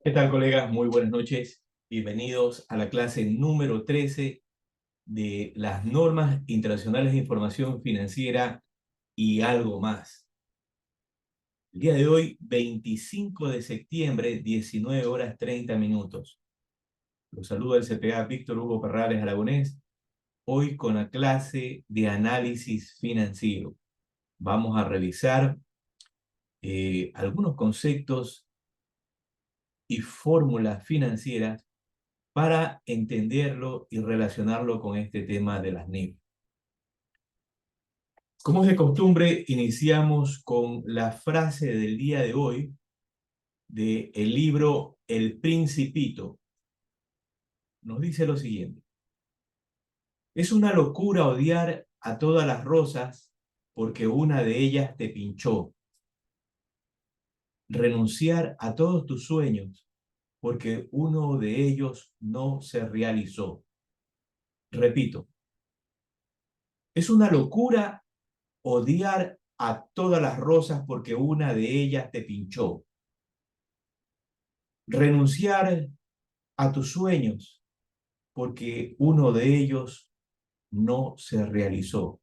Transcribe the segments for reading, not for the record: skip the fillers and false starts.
¿Qué tal, colegas? Muy buenas noches. Bienvenidos a la clase número 13 de las normas internacionales de información financiera y algo más. El día de hoy, 25 de septiembre, 19 horas 30 minutos. Los saluda el CPA Víctor Hugo Parrales Aragonés, hoy con la clase de análisis financiero. Vamos a revisar algunos conceptos y fórmulas financieras para entenderlo y relacionarlo con este tema de las NIF. Como es de costumbre, iniciamos con la frase del día de hoy del libro El Principito. Nos dice lo siguiente: es una locura odiar a todas las rosas porque una de ellas te pinchó, renunciar a todos tus sueños porque uno de ellos no se realizó. Repito, es una locura odiar a todas las rosas porque una de ellas te pinchó. Renunciar a tus sueños porque uno de ellos no se realizó.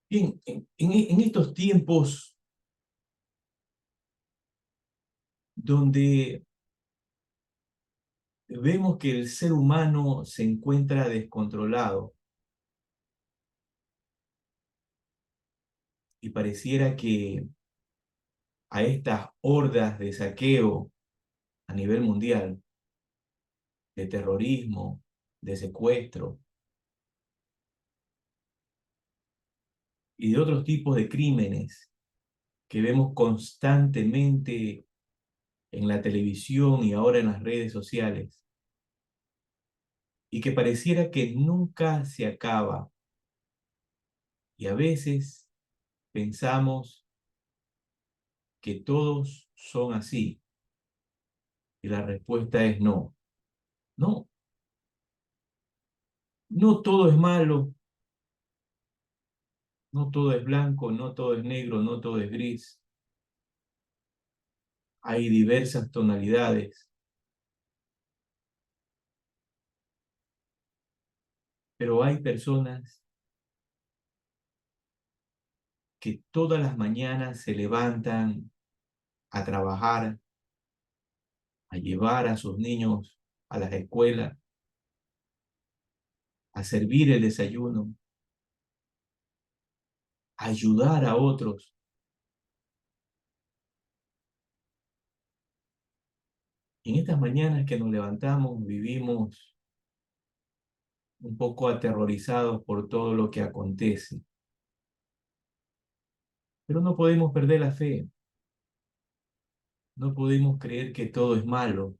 Bien, en estos tiempos donde vemos que el ser humano se encuentra descontrolado y pareciera que a estas hordas de saqueo a nivel mundial, de terrorismo, de secuestro y de otros tipos de crímenes que vemos constantemente en la televisión y ahora en las redes sociales, y que pareciera que nunca se acaba. Y a veces pensamos que todos son así, y la respuesta es no. No, no todo es malo, no todo es blanco, no todo es negro, no todo es gris. Hay diversas tonalidades, pero hay personas que todas las mañanas se levantan a trabajar, a llevar a sus niños a las escuelas, a servir el desayuno, a ayudar a otros. Y en estas mañanas que nos levantamos, vivimos un poco aterrorizados por todo lo que acontece. Pero no podemos perder la fe, no podemos creer que todo es malo.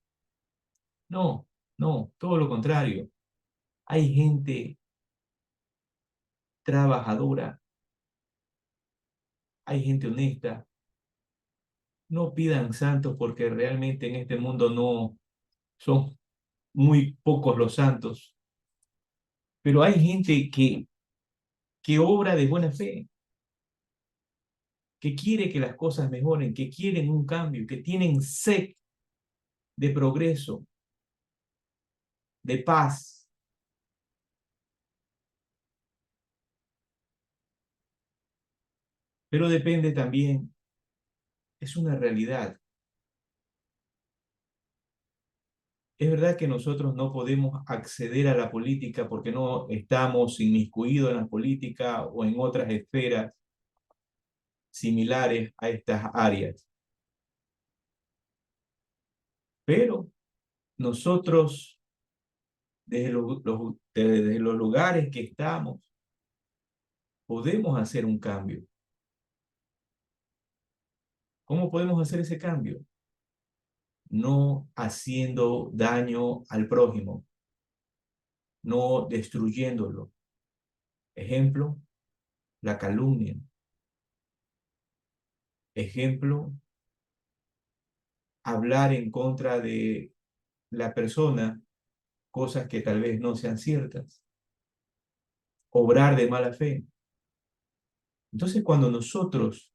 No, no, todo lo contrario. Hay gente trabajadora, hay gente honesta. No pidan santos porque realmente en este mundo no son muy pocos los santos. Pero hay gente que obra de buena fe, que quiere que las cosas mejoren, que quieren un cambio, que tienen sed de progreso, de paz. Pero depende también, es una realidad. Es verdad que nosotros no podemos acceder a la política porque no estamos inmiscuidos en la política o en otras esferas similares a estas áreas. Pero nosotros, desde los lugares que estamos, podemos hacer un cambio. ¿Cómo podemos hacer ese cambio? No haciendo daño al prójimo, no destruyéndolo. Ejemplo, la calumnia. Ejemplo, hablar en contra de la persona cosas que tal vez no sean ciertas. Obrar de mala fe. Entonces, cuando nosotros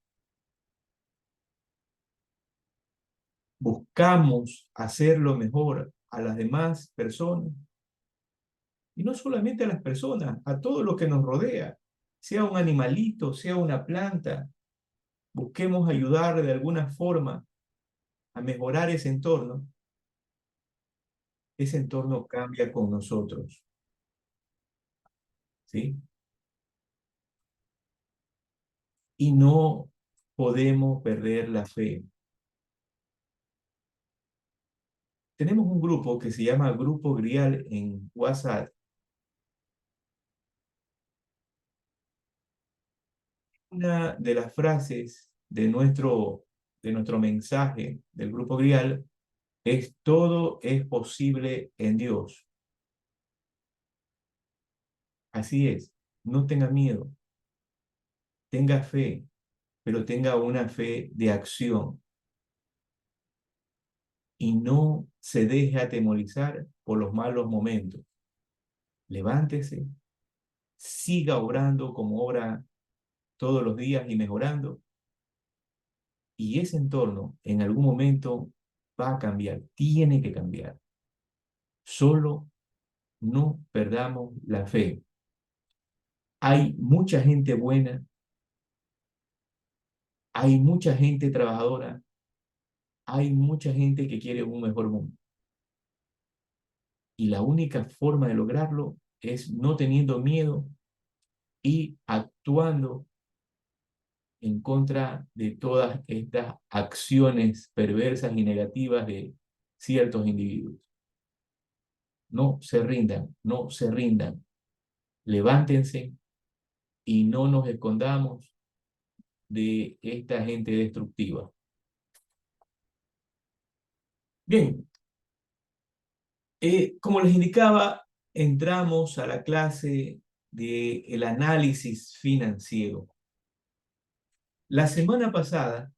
buscamos hacerlo mejor a las demás personas, y no solamente a las personas, a todo lo que nos rodea, sea un animalito, sea una planta, busquemos ayudar de alguna forma a mejorar ese entorno cambia con nosotros, ¿sí? Y no podemos perder la fe. Tenemos un grupo que se llama Grupo Grial en WhatsApp. Una de las frases de nuestro mensaje del Grupo Grial es: todo es posible en Dios. Así es, no tenga miedo, tenga fe, pero tenga una fe de acción y no se deje atemorizar por los malos momentos. Levántese, siga obrando como obra todos los días y mejorando, y ese entorno en algún momento va a cambiar, tiene que cambiar. Solo no perdamos la fe. Hay mucha gente buena, hay mucha gente trabajadora, hay mucha gente que quiere un mejor mundo. Y la única forma de lograrlo es no teniendo miedo y actuando en contra de todas estas acciones perversas y negativas de ciertos individuos. No se rindan, no se rindan. Levántense y no nos escondamos de esta gente destructiva. Bien, como les indicaba, entramos a la clase del análisis financiero. La semana pasada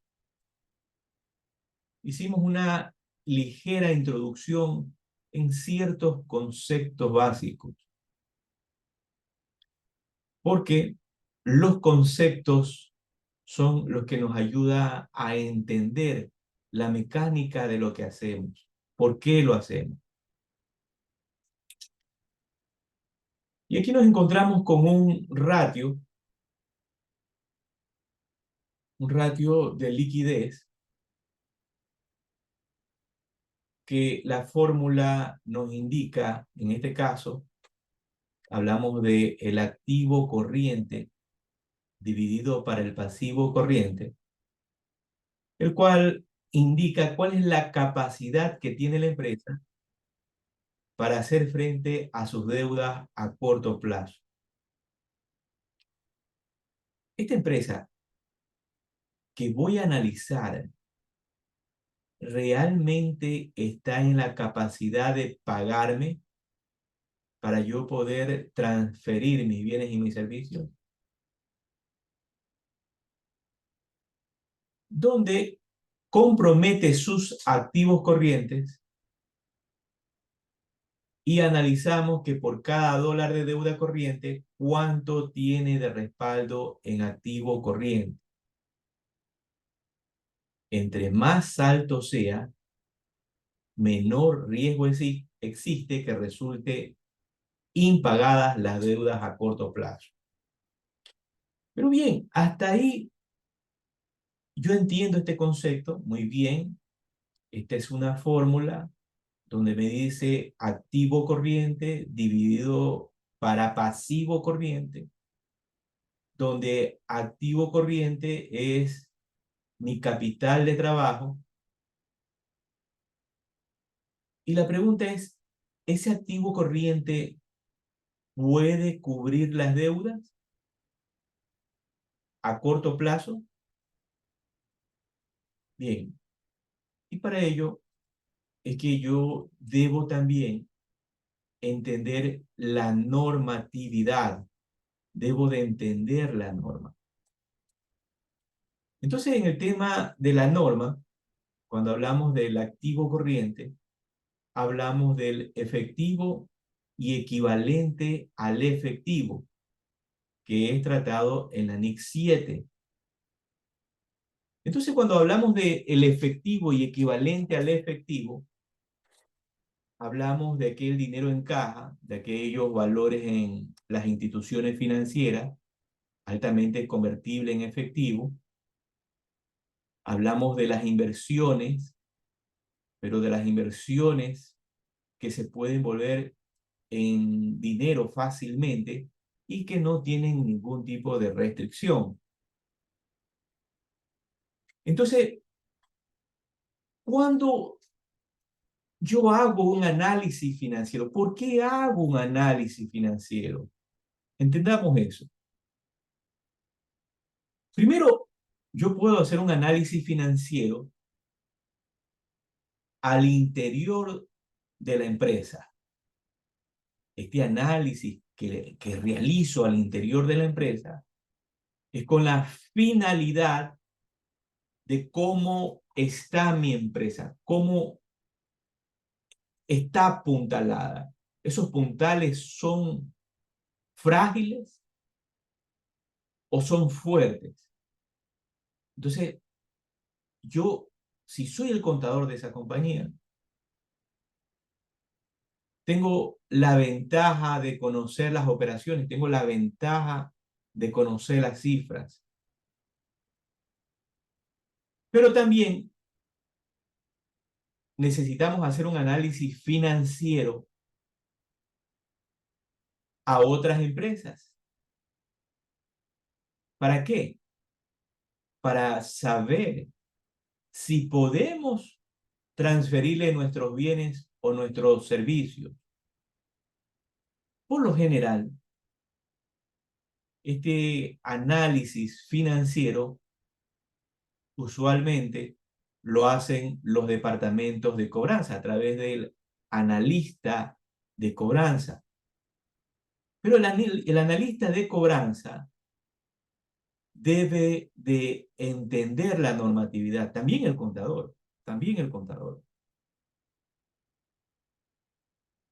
hicimos una ligera introducción en ciertos conceptos básicos, porque los conceptos son los que nos ayudan a entender la mecánica de lo que hacemos, por qué lo hacemos. Y aquí nos encontramos con un ratio de liquidez, que la fórmula nos indica, en este caso, hablamos de el activo corriente dividido para el pasivo corriente, el cual indica cuál es la capacidad que tiene la empresa para hacer frente a sus deudas a corto plazo. Esta empresa que voy a analizar realmente está en la capacidad de pagarme para yo poder transferir mis bienes y mis servicios, donde compromete sus activos corrientes, y analizamos que por cada dólar de deuda corriente, cuánto tiene de respaldo en activo corriente. Entre más alto sea, menor riesgo existe que resulte impagadas las deudas a corto plazo. Pero bien, hasta ahí yo entiendo este concepto muy bien. Esta es una fórmula donde me dice activo corriente dividido para pasivo corriente, donde activo corriente es mi capital de trabajo. Y la pregunta es, ¿ese activo corriente puede cubrir las deudas a corto plazo? Bien, y para ello es que yo debo también entender la normatividad, debo de entender la norma. Entonces, en el tema de la norma, cuando hablamos del activo corriente, hablamos del efectivo y equivalente al efectivo, que es tratado en la NIC 7. Entonces, cuando hablamos de el efectivo y equivalente al efectivo, hablamos de aquel dinero en caja, de aquellos valores en las instituciones financieras, altamente convertible en efectivo. Hablamos de las inversiones, pero de las inversiones que se pueden volver en dinero fácilmente y que no tienen ningún tipo de restricción. Entonces, cuando yo hago un análisis financiero, ¿por qué hago un análisis financiero? Entendamos eso. Primero, yo puedo hacer un análisis financiero al interior de la empresa. Este análisis que realizo al interior de la empresa es con la finalidad de cómo está mi empresa, cómo está apuntalada. ¿Esos puntales son frágiles o son fuertes? Entonces, yo, si soy el contador de esa compañía, tengo la ventaja de conocer las operaciones, tengo la ventaja de conocer las cifras, pero también necesitamos hacer un análisis financiero a otras empresas. ¿Para qué? Para saber si podemos transferirle nuestros bienes o nuestros servicios. Por lo general, este análisis financiero usualmente lo hacen los departamentos de cobranza a través del analista de cobranza. Pero el analista de cobranza debe de entender la normatividad, también el contador, también el contador.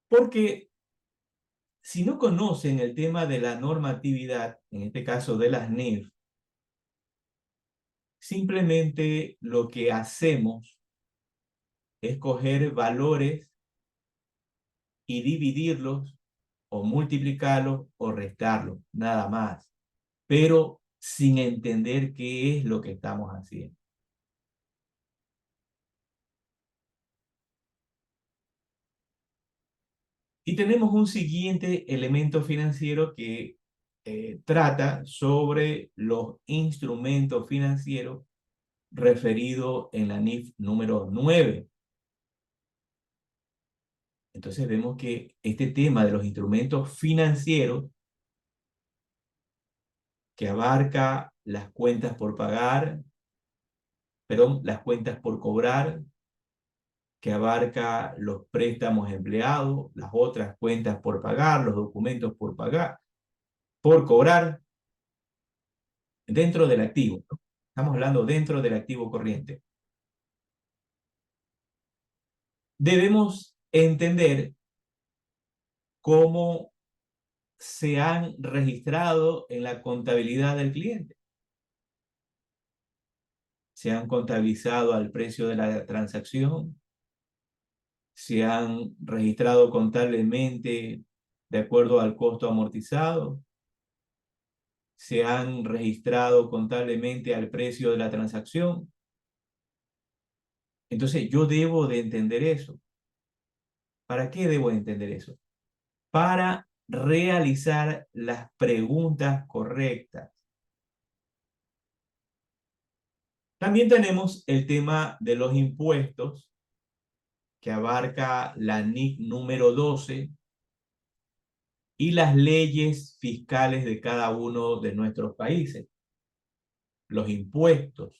Porque si no conocen el tema de la normatividad, en este caso de las NIF, simplemente lo que hacemos es coger valores y dividirlos o multiplicarlos o restarlos, nada más, pero sin entender qué es lo que estamos haciendo. Y tenemos un siguiente elemento financiero que trata sobre los instrumentos financieros referidos en la NIF número 9. Entonces vemos que este tema de los instrumentos financieros que abarca las cuentas por pagar, perdón, las cuentas por cobrar, que abarca los préstamos empleados, las otras cuentas por pagar, los documentos por pagar, por cobrar, dentro del activo, ¿no? Estamos hablando dentro del activo corriente. Debemos entender cómo se han registrado en la contabilidad del cliente. Se han contabilizado al precio de la transacción, se han registrado contablemente de acuerdo al costo amortizado, se han registrado contablemente al precio de la transacción. Entonces yo debo de entender eso. ¿Para qué debo de entender eso? Para realizar las preguntas correctas. También tenemos el tema de los impuestos, que abarca la NIC número 12 y las leyes fiscales de cada uno de nuestros países. Los impuestos.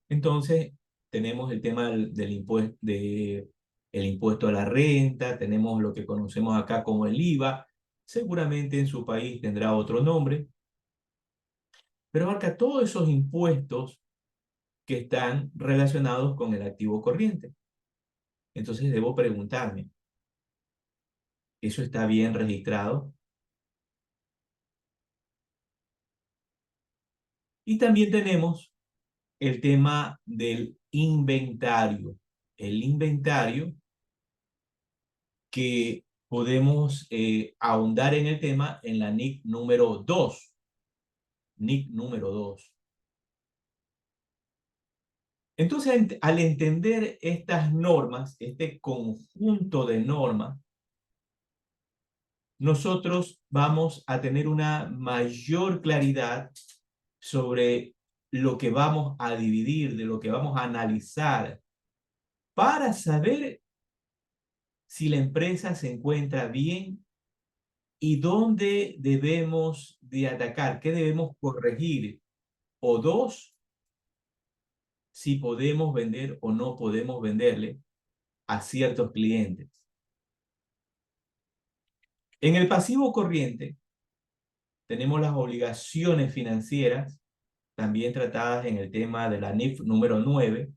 Entonces, tenemos el tema del impuesto, el impuesto a la renta, tenemos lo que conocemos acá como el IVA, seguramente en su país tendrá otro nombre, pero abarca todos esos impuestos que están relacionados con el activo corriente. Entonces debo preguntarme, ¿eso está bien registrado? Y también tenemos el tema del inventario. El inventario que podemos ahondar en el tema en la NIC número 2. NIC número 2. Entonces, al entender estas normas, este conjunto de normas, nosotros vamos a tener una mayor claridad sobre lo que vamos a dividir, de lo que vamos a analizar, para saber si la empresa se encuentra bien y dónde debemos de atacar, qué debemos corregir, o dos, si podemos vender o no podemos venderle a ciertos clientes. En el pasivo corriente tenemos las obligaciones financieras, también tratadas en el tema de la NIF número 9,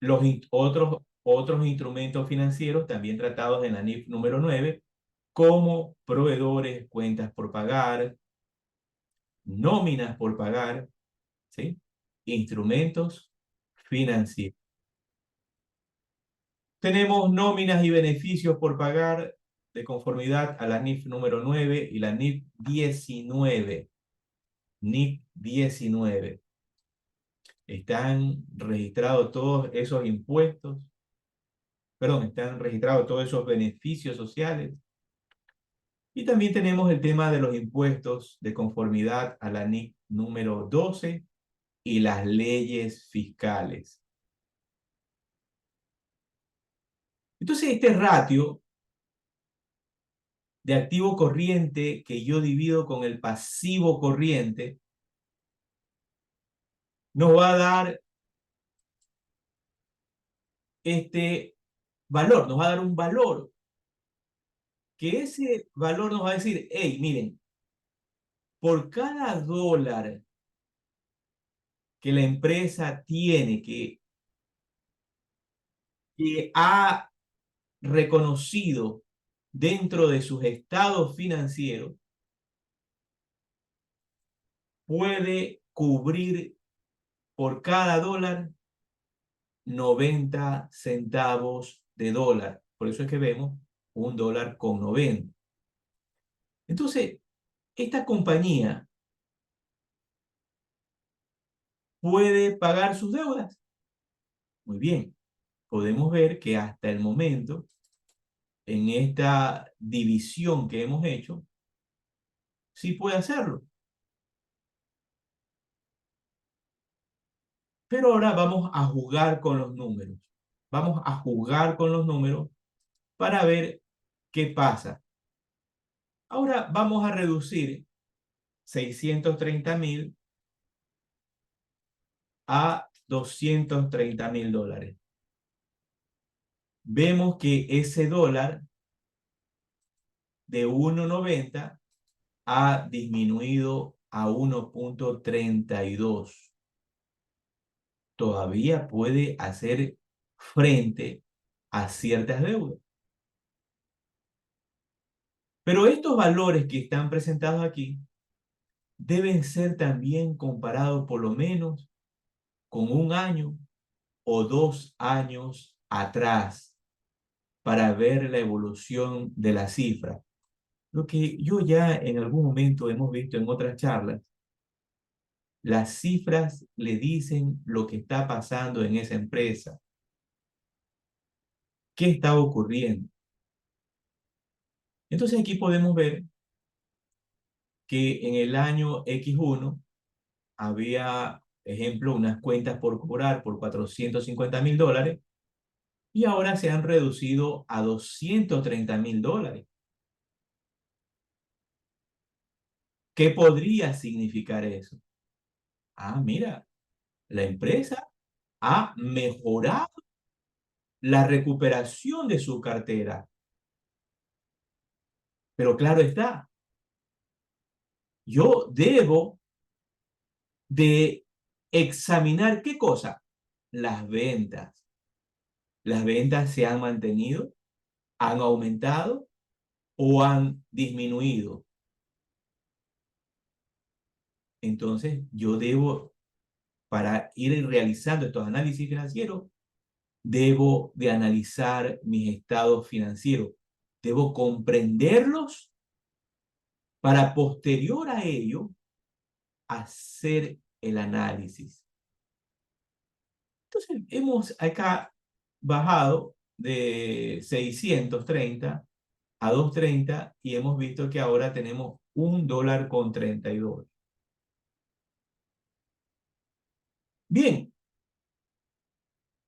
los otros instrumentos financieros también tratados en la NIF número 9, como proveedores, cuentas por pagar, nóminas por pagar, ¿sí? Instrumentos financieros. Tenemos nóminas y beneficios por pagar de conformidad a la NIF número 9 y la NIF 19. NIF 19. Están registrados todos esos impuestos, perdón, están registrados todos esos beneficios sociales. Y también tenemos el tema de los impuestos de conformidad a la NIC número 12 y las leyes fiscales. Entonces, este ratio de activo corriente que yo divido con el pasivo corriente nos va a dar este valor, nos va a dar un valor, que ese valor nos va a decir, hey, miren, por cada dólar que la empresa tiene, que ha reconocido dentro de sus estados financieros, puede cubrir por cada dólar 90 centavos de dólar. Por eso es que vemos $1.90. Entonces, esta compañía puede pagar sus deudas. Muy bien, podemos ver que hasta el momento, en esta división que hemos hecho, sí puede hacerlo. Pero ahora vamos a jugar con los números. Vamos a jugar con los números para ver qué pasa. Ahora vamos a reducir 630.000 a $230.000. Vemos que ese dólar de 1.90 ha disminuido a 1.32. Todavía puede hacer frente a ciertas deudas. Pero estos valores que están presentados aquí deben ser también comparados por lo menos con 1 año o 2 años atrás para ver la evolución de la cifra. Lo que yo ya en algún momento hemos visto en otras charlas, las cifras le dicen lo que está pasando en esa empresa. ¿Qué está ocurriendo? Entonces aquí podemos ver que en el año X1 había, ejemplo, unas cuentas por cobrar por $450.000 y ahora se han reducido a $230.000. ¿Qué podría significar eso? Ah, mira, la empresa ha mejorado la recuperación de su cartera. Pero claro está, yo debo de examinar qué cosa, las ventas. Las ventas se han mantenido, han aumentado o han disminuido. entonces yo debo, para ir realizando estos análisis financieros, debo de analizar mis estados financieros. Debo comprenderlos para posterior a ello hacer el análisis. Entonces, hemos acá bajado de 630 a 230 y hemos visto que ahora tenemos $1.32. Bien,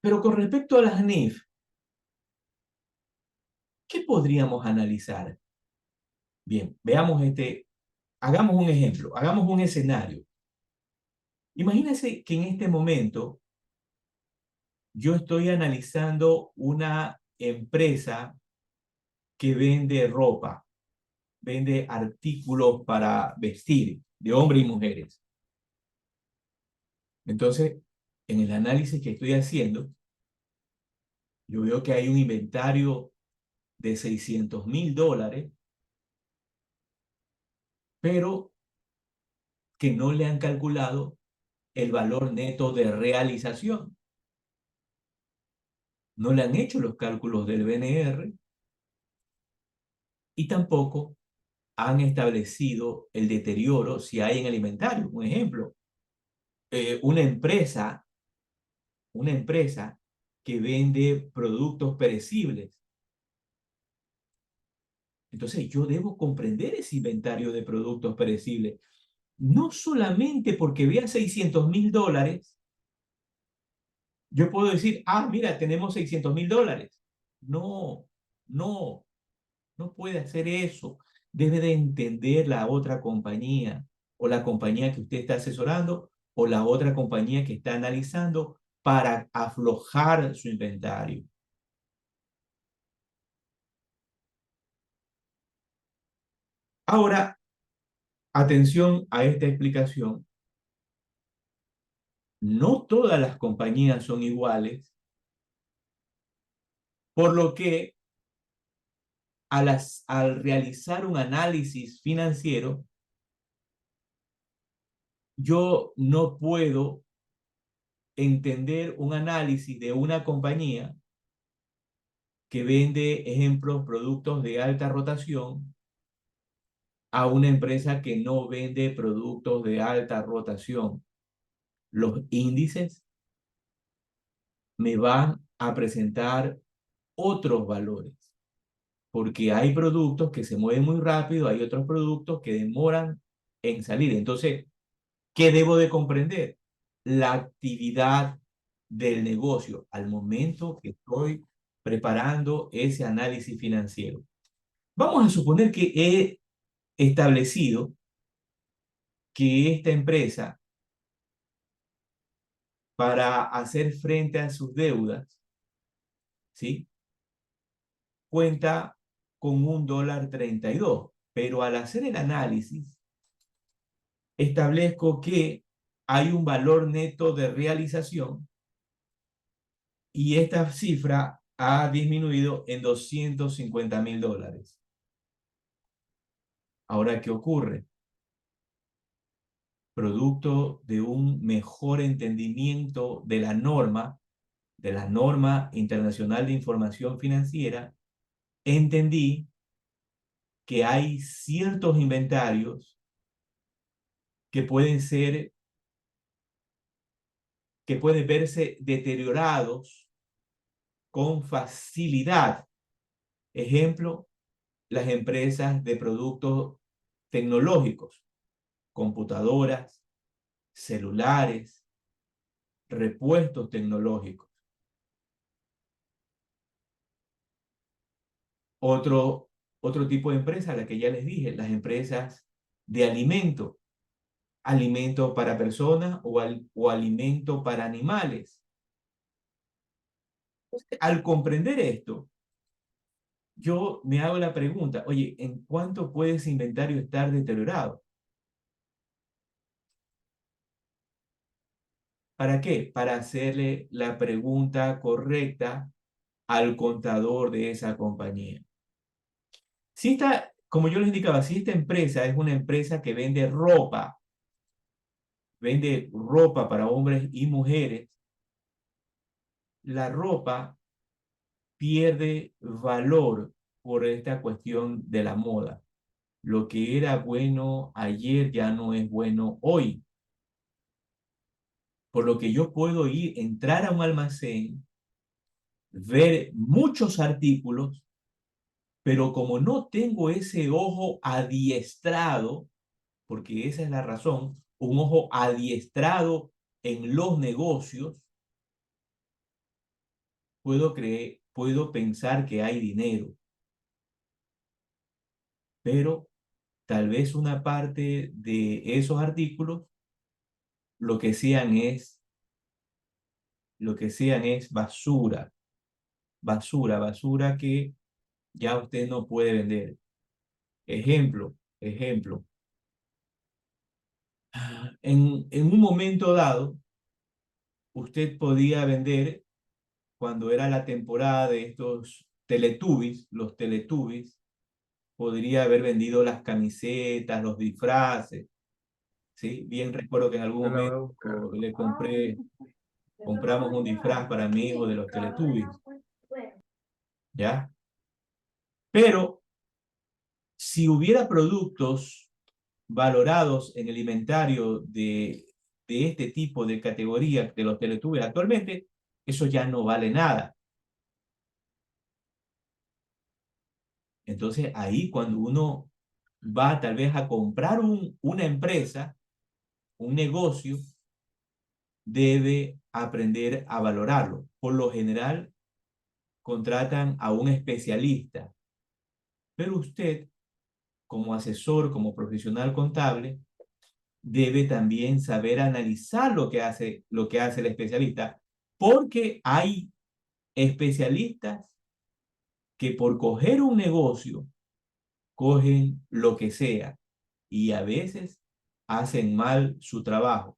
pero con respecto a las NIF, ¿qué podríamos analizar? Bien, veamos hagamos un ejemplo, hagamos un escenario. Imagínense que en este momento yo estoy analizando una empresa que vende ropa, vende artículos para vestir de hombres y mujeres. Entonces, en el análisis que estoy haciendo, yo veo que hay un inventario de $600,000, pero que no le han calculado el valor neto de realización. No le han hecho los cálculos del BNR y tampoco han establecido el deterioro si hay en el inventario. Un ejemplo, una empresa que vende productos perecibles. Entonces yo debo comprender ese inventario de productos perecibles. No solamente porque vea $600,000, yo puedo decir, mira, tenemos $600,000. No, no, no puede hacer eso. Debe de entender la otra compañía o la compañía que usted está asesorando o la otra compañía que está analizando para aflojar su inventario. Ahora, atención a esta explicación. No todas las compañías son iguales, por lo que al realizar un análisis financiero, yo no puedo entender un análisis de una compañía que vende, ejemplos, productos de alta rotación a una empresa que no vende productos de alta rotación. Los índices me van a presentar otros valores, porque hay productos que se mueven muy rápido, hay otros productos que demoran en salir. Entonces, ¿qué debo de comprender? La actividad del negocio al momento que estoy preparando ese análisis financiero. Vamos a suponer que he establecido que esta empresa, para hacer frente a sus deudas, ¿sí?, cuenta con $1.32, pero al hacer el análisis, establezco que hay un valor neto de realización y esta cifra ha disminuido en $250,000. Ahora, ¿qué ocurre? Producto de un mejor entendimiento de la norma internacional de información financiera, entendí que hay ciertos inventarios que pueden verse deteriorados con facilidad. Ejemplo, las empresas de productos tecnológicos, computadoras, celulares, repuestos tecnológicos. Otro tipo de empresa, la que ya les dije, las empresas de alimento para personas o alimento para animales. Entonces, al comprender esto, yo me hago la pregunta, oye, ¿en cuánto puede ese inventario estar deteriorado? ¿Para qué? Para hacerle la pregunta correcta al contador de esa compañía. Si esta, como yo les indicaba, si esta empresa es una empresa que vende ropa, vende ropa para hombres y mujeres, la ropa pierde valor por esta cuestión de la moda. Lo que era bueno ayer ya no es bueno hoy. Por lo que yo puedo entrar a un almacén, ver muchos artículos, pero como no tengo ese ojo adiestrado, porque esa es la razón, un ojo adiestrado en los negocios, puedo pensar que hay dinero, pero tal vez una parte de esos artículos lo que sean es, lo que sean es basura, basura que ya usted no puede vender. Ejemplo, en un momento dado, usted podía vender cuando era la temporada de estos Teletubbies, los Teletubbies, podría haber vendido las camisetas, los disfraces, ¿sí? Bien recuerdo que en algún Yo la voy a buscar. momento compramos un disfraz para mi hijo de los Teletubbies, ¿ya? Pero si hubiera productos valorados en el inventario de este tipo de categoría de los Teletubbies actualmente, eso ya no vale nada. Entonces ahí cuando uno va tal vez a comprar una empresa, un negocio, debe aprender a valorarlo. Por lo general, contratan a un especialista, pero usted, como asesor, como profesional contable, debe también saber analizar lo que hace el especialista, porque hay especialistas que por coger un negocio, cogen lo que sea y a veces hacen mal su trabajo.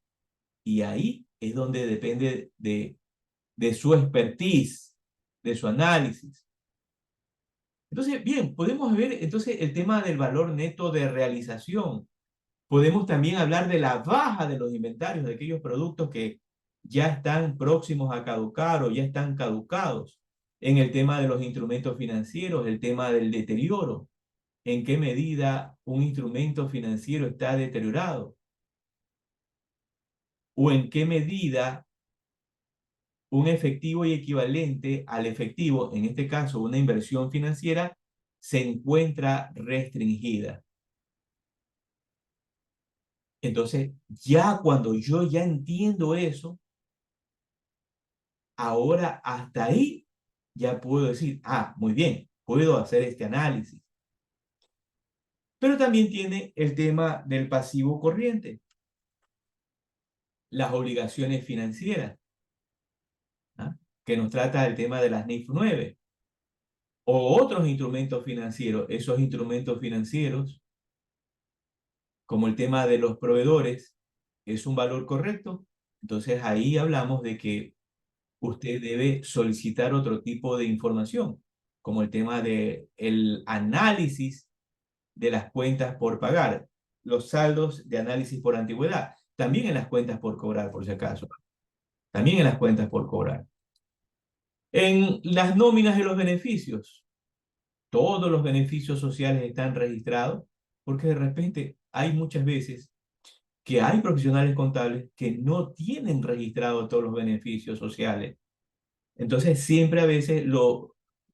Y ahí es donde depende de su expertise, de su análisis. Entonces, bien, podemos ver entonces el tema del valor neto de realización. Podemos también hablar de la baja de los inventarios, de aquellos productos que ya están próximos a caducar o ya están caducados. En el tema de los instrumentos financieros, el tema del deterioro. ¿En qué medida un instrumento financiero está deteriorado? ¿O en qué medida un efectivo y equivalente al efectivo, en este caso una inversión financiera, se encuentra restringida? Entonces, ya cuando yo ya entiendo eso, ahora hasta ahí ya puedo decir, ah, muy bien, puedo hacer este análisis. Pero también tiene el tema del pasivo corriente, las obligaciones financieras, ¿ah? Que nos trata el tema de las NIF 9 o otros instrumentos financieros. Esos instrumentos financieros, como el tema de los proveedores, es un valor correcto. Entonces ahí hablamos de que usted debe solicitar otro tipo de información, como el tema de el análisis de las cuentas por pagar, los saldos de análisis por antigüedad, también en las cuentas por cobrar, por si acaso, también en las cuentas por cobrar. En las nóminas de los beneficios, todos los beneficios sociales están registrados, porque de repente hay muchas veces que hay profesionales contables que no tienen registrados todos los beneficios sociales. Entonces, siempre a veces,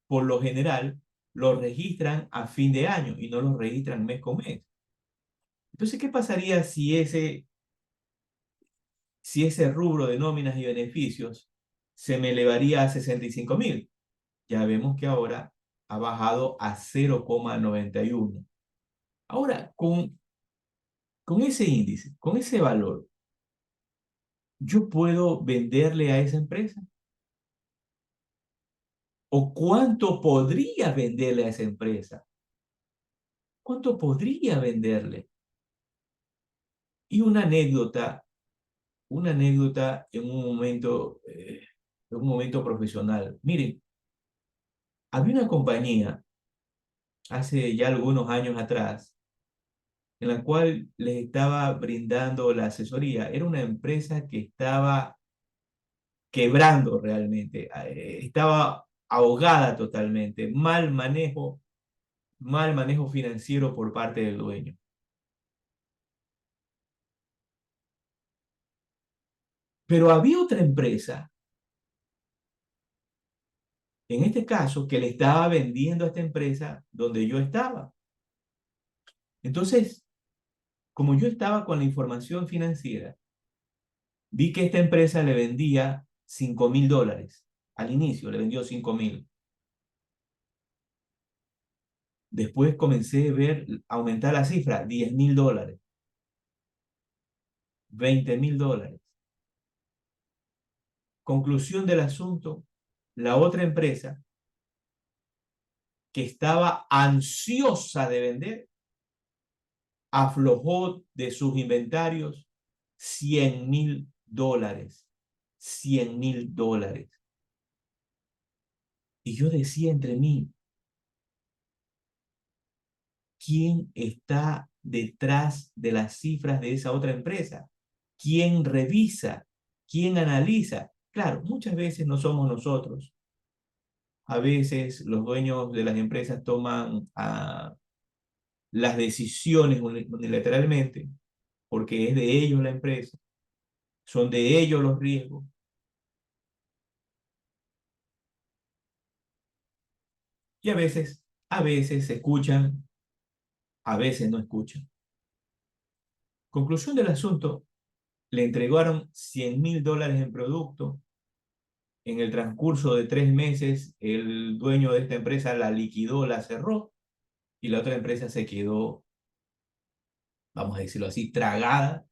por lo general, lo registran a fin de año y no lo registran mes con mes. Entonces, ¿qué pasaría si ese rubro de nóminas y beneficios se me elevaría a 65.000? Ya vemos que ahora ha bajado a 0,91. Ahora, con ese índice, con ese valor, ¿yo puedo venderle a esa empresa? ¿O cuánto podría venderle a esa empresa? ¿Cuánto podría venderle? Y una anécdota en un momento profesional. Miren, había una compañía hace ya algunos años atrás en la cual les estaba brindando la asesoría. Era una empresa que estaba quebrando realmente, estaba ahogada totalmente, mal manejo financiero por parte del dueño. Pero había otra empresa, en este caso, que le estaba vendiendo a esta empresa donde yo estaba. Entonces, como yo estaba con la información financiera, vi que esta empresa le vendía $5.000. Al inicio le vendió 5.000. Después comencé a ver aumentar la cifra, $10.000, $20.000. Conclusión del asunto, la otra empresa que estaba ansiosa de vender, aflojó de sus inventarios $100.000. $100.000. Y yo decía entre mí, ¿quién está detrás de las cifras de esa otra empresa? ¿Quién revisa? ¿Quién analiza? Claro, muchas veces no somos nosotros. A veces los dueños de las empresas toman las decisiones unilateralmente porque es de ellos la empresa, son de ellos los riesgos. Y a veces se escuchan, a veces no escuchan. Conclusión del asunto, le entregaron $100.000 en producto. En el transcurso de 3 meses, el dueño de esta empresa la liquidó, la cerró, y la otra empresa se quedó, vamos a decirlo así, tragada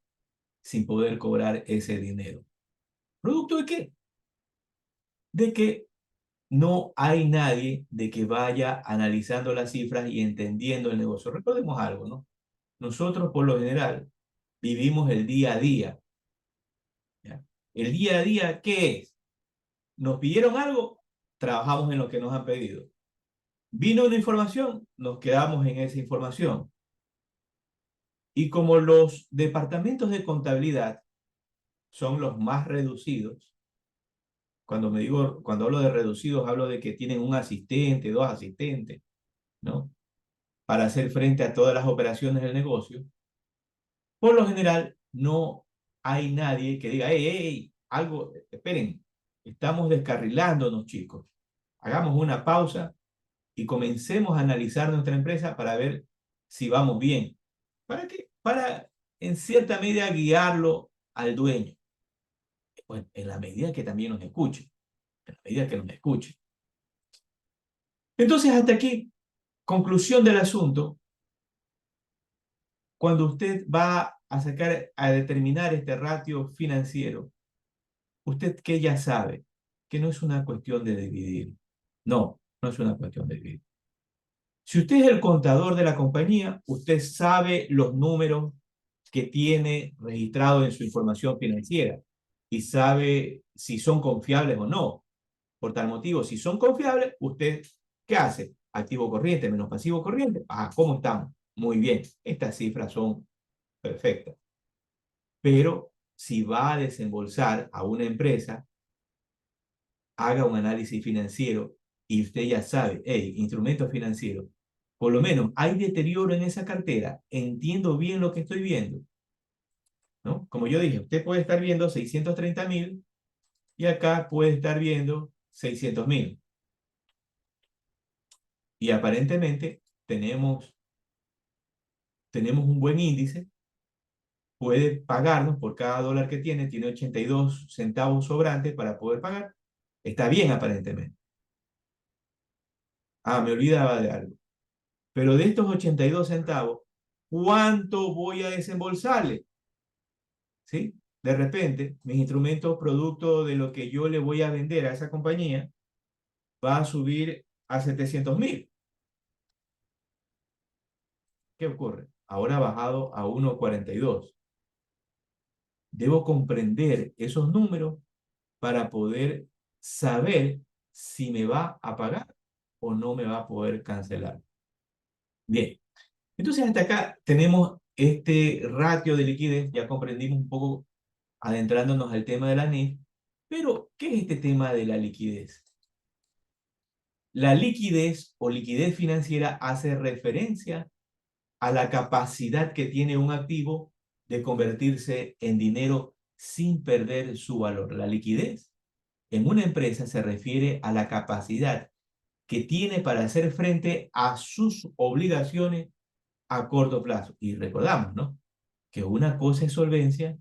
sin poder cobrar ese dinero. ¿Producto de qué? De que no hay nadie de que vaya analizando las cifras y entendiendo el negocio. Recordemos algo, ¿no? Nosotros, por lo general, vivimos el día a día. ¿Ya? El día a día, ¿qué es? Nos pidieron algo, trabajamos en lo que nos han pedido. Vino una información, nos quedamos en esa información. Y como los departamentos de contabilidad son los más reducidos, cuando hablo de reducidos, hablo de que tienen un asistente, dos asistentes, ¿no? Para hacer frente a todas las operaciones del negocio. Por lo general, no hay nadie que diga, hey, algo, esperen, estamos descarrilándonos, chicos. Hagamos una pausa y comencemos a analizar nuestra empresa para ver si vamos bien. ¿Para qué? Para, en cierta medida, guiarlo al dueño. Bueno, en la medida que también nos escuche. En la medida que nos escuche. Entonces, hasta aquí, conclusión del asunto. Cuando usted va a sacar, a determinar este ratio financiero, usted que ya sabe que no es una cuestión de dividir. No, no es una cuestión de dividir. Si usted es el contador de la compañía, usted sabe los números que tiene registrado en su información financiera y sabe si son confiables o no. Por tal motivo, si son confiables, usted, ¿qué hace? Activo corriente menos pasivo corriente. Ah, ¿cómo estamos? Muy bien, estas cifras son perfectas. Pero si va a desembolsar a una empresa, haga un análisis financiero y usted ya sabe, hey, instrumentos financieros, por lo menos hay deterioro en esa cartera, entiendo bien lo que estoy viendo, ¿no? Como yo dije, usted puede estar viendo 630.000 y acá puede estar viendo 600.000. Y aparentemente tenemos un buen índice, puede pagarnos por cada dólar que tiene 82 centavos sobrantes para poder pagar. Está bien aparentemente. Ah, me olvidaba de algo. Pero de estos 82 centavos, ¿cuánto voy a desembolsarle? ¿Sí? De repente, mis instrumentos, producto de lo que yo le voy a vender a esa compañía, va a subir a 700.000. ¿Qué ocurre? Ahora ha bajado a 1,42. Debo comprender esos números para poder saber si me va a pagar o no me va a poder cancelar. Bien, entonces hasta acá tenemos este ratio de liquidez, ya comprendimos un poco adentrándonos al tema de la NIF, pero ¿qué es este tema de la liquidez? La liquidez o liquidez financiera hace referencia a la capacidad que tiene un activo de convertirse en dinero sin perder su valor. La liquidez en una empresa se refiere a la capacidad que tiene para hacer frente a sus obligaciones a corto plazo. Y recordamos, ¿no? Que una cosa es solvencia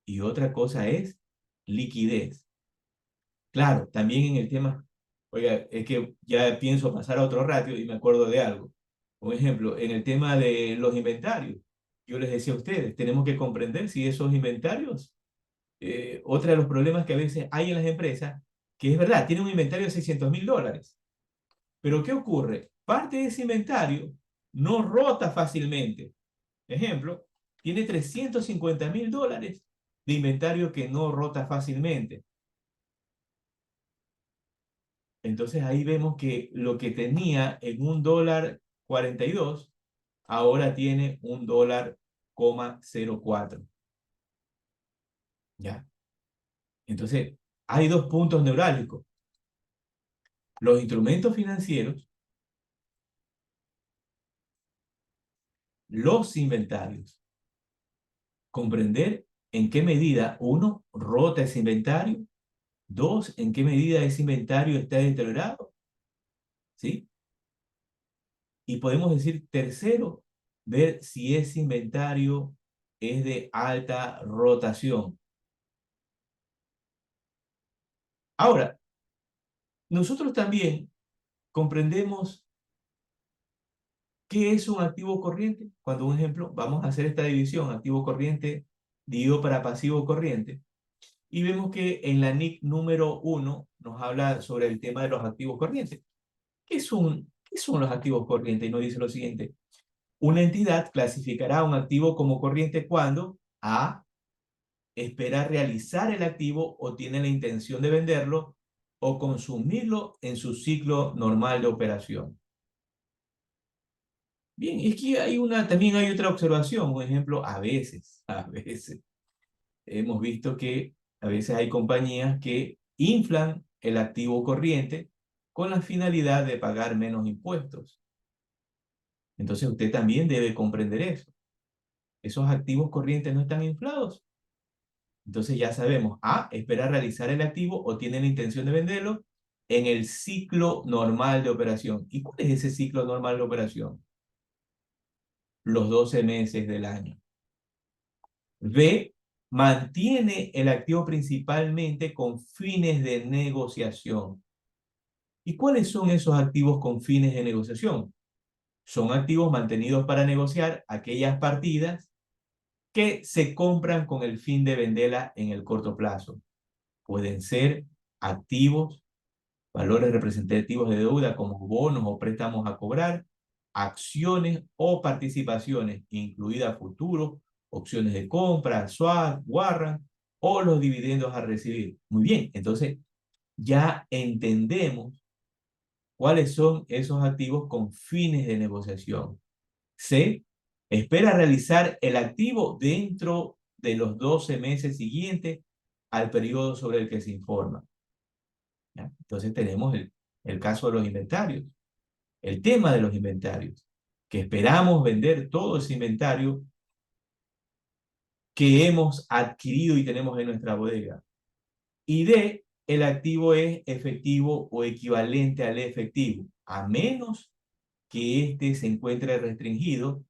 y otra cosa es liquidez. Claro, también en el tema, oiga, es que ya pienso pasar a otro ratio y me acuerdo de algo. Por ejemplo, en el tema de los inventarios, yo les decía a ustedes, tenemos que comprender si esos inventarios, otro de los problemas que a veces hay en las empresas, que es verdad, tienen un inventario de $600.000, pero ¿qué ocurre? Parte de ese inventario no rota fácilmente. Ejemplo, tiene $350.000 de inventario que no rota fácilmente. Entonces ahí vemos que lo que tenía en $1.42, ahora tiene $1.04. ¿Ya? Entonces, hay dos puntos neurálgicos. Los instrumentos financieros, los inventarios. Comprender en qué medida, uno, rota ese inventario. Dos, en qué medida ese inventario está deteriorado. ¿Sí? Y podemos decir, tercero, ver si ese inventario es de alta rotación. Ahora, nosotros también comprendemos qué es un activo corriente. Cuando, un ejemplo, vamos a hacer esta división, activo corriente dividido para pasivo corriente, y vemos que en la NIC número 1 nos habla sobre el tema de los activos corrientes. ¿Qué son los activos corrientes? Y nos dice lo siguiente: una entidad clasificará un activo como corriente cuando A, espera realizar el activo o tiene la intención de venderlo o consumirlo en su ciclo normal de operación. Bien, es que también hay otra observación, por ejemplo, a veces, hemos visto que a veces hay compañías que inflan el activo corriente con la finalidad de pagar menos impuestos. Entonces usted también debe comprender eso. Esos activos corrientes no están inflados. Entonces ya sabemos, A, espera realizar el activo o tiene la intención de venderlo en el ciclo normal de operación. ¿Y cuál es ese ciclo normal de operación? Los 12 meses del año. B, mantiene el activo principalmente con fines de negociación. ¿Y cuáles son esos activos con fines de negociación? Son activos mantenidos para negociar aquellas partidas que se compran con el fin de venderla en el corto plazo. Pueden ser activos, valores representativos de deuda como bonos o préstamos a cobrar, acciones o participaciones, incluidas futuros, opciones de compra, swap, warrant o los dividendos a recibir. Muy bien, entonces ya entendemos cuáles son esos activos con fines de negociación. C, espera realizar el activo dentro de los 12 meses siguientes al periodo sobre el que se informa. ¿Ya? Entonces tenemos el caso de los inventarios, el tema de los inventarios, que esperamos vender todo ese inventario que hemos adquirido y tenemos en nuestra bodega. Y D, el activo es efectivo o equivalente al efectivo, a menos que éste se encuentre restringido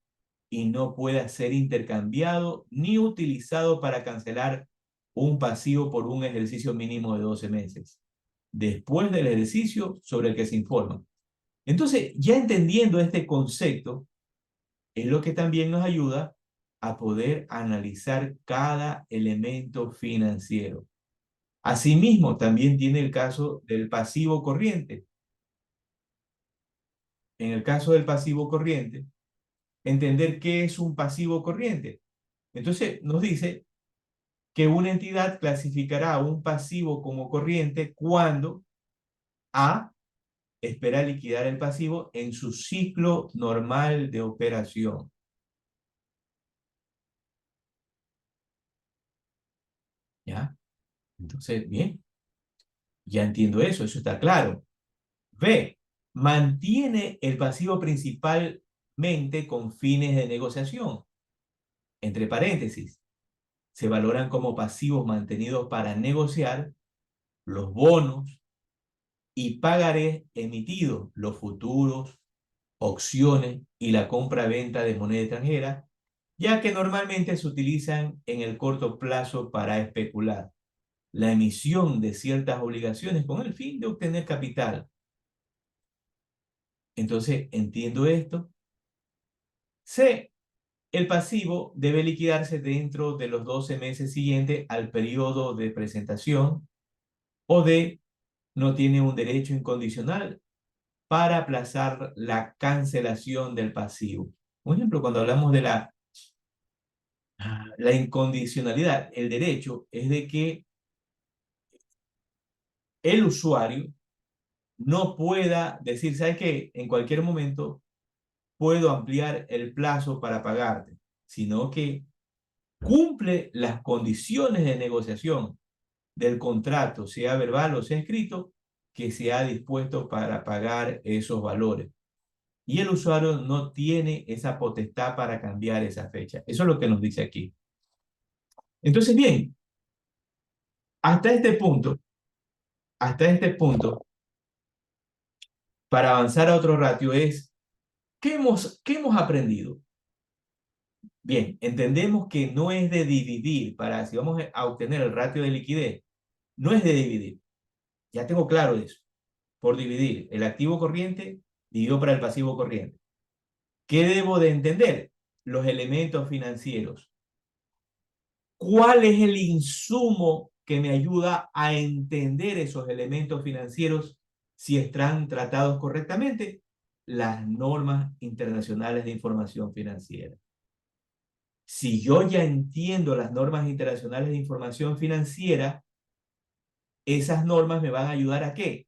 y no pueda ser intercambiado ni utilizado para cancelar un pasivo por un ejercicio mínimo de 12 meses, después del ejercicio sobre el que se informa. Entonces, ya entendiendo este concepto, es lo que también nos ayuda a poder analizar cada elemento financiero. Asimismo, también tiene el caso del pasivo corriente. En el caso del pasivo corriente, entender qué es un pasivo corriente. Entonces, nos dice que una entidad clasificará un pasivo como corriente cuando A, espera liquidar el pasivo en su ciclo normal de operación. ¿Ya? Entonces, bien, ya entiendo eso, eso está claro. B, mantiene el pasivo principalmente con fines de negociación. Entre paréntesis, se valoran como pasivos mantenidos para negociar los bonos y pagarés emitidos, los futuros, opciones y la compra-venta de moneda extranjera, ya que normalmente se utilizan en el corto plazo para especular. La emisión de ciertas obligaciones con el fin de obtener capital. Entonces, entiendo esto. C. El pasivo debe liquidarse dentro de los 12 meses siguientes al periodo de presentación. O D. No tiene un derecho incondicional para aplazar la cancelación del pasivo. Por ejemplo, cuando hablamos de la incondicionalidad, el derecho es de que el usuario no pueda decir, ¿sabes qué? En cualquier momento puedo ampliar el plazo para pagarte, sino que cumple las condiciones de negociación del contrato, sea verbal o sea escrito, que se ha dispuesto para pagar esos valores. Y el usuario no tiene esa potestad para cambiar esa fecha. Eso es lo que nos dice aquí. Entonces, bien, hasta este punto, hasta este punto, para avanzar a otro ratio es, qué hemos aprendido? Bien, entendemos que no es de dividir, para si vamos a obtener el ratio de liquidez, no es de dividir. Ya tengo claro eso. Por dividir el activo corriente dividido para el pasivo corriente. ¿Qué debo de entender? Los elementos financieros. ¿Cuál es el insumo que me ayuda a entender esos elementos financieros si están tratados correctamente? Las normas internacionales de información financiera. Si yo ya entiendo las normas internacionales de información financiera, esas normas me van a ayudar ¿a qué?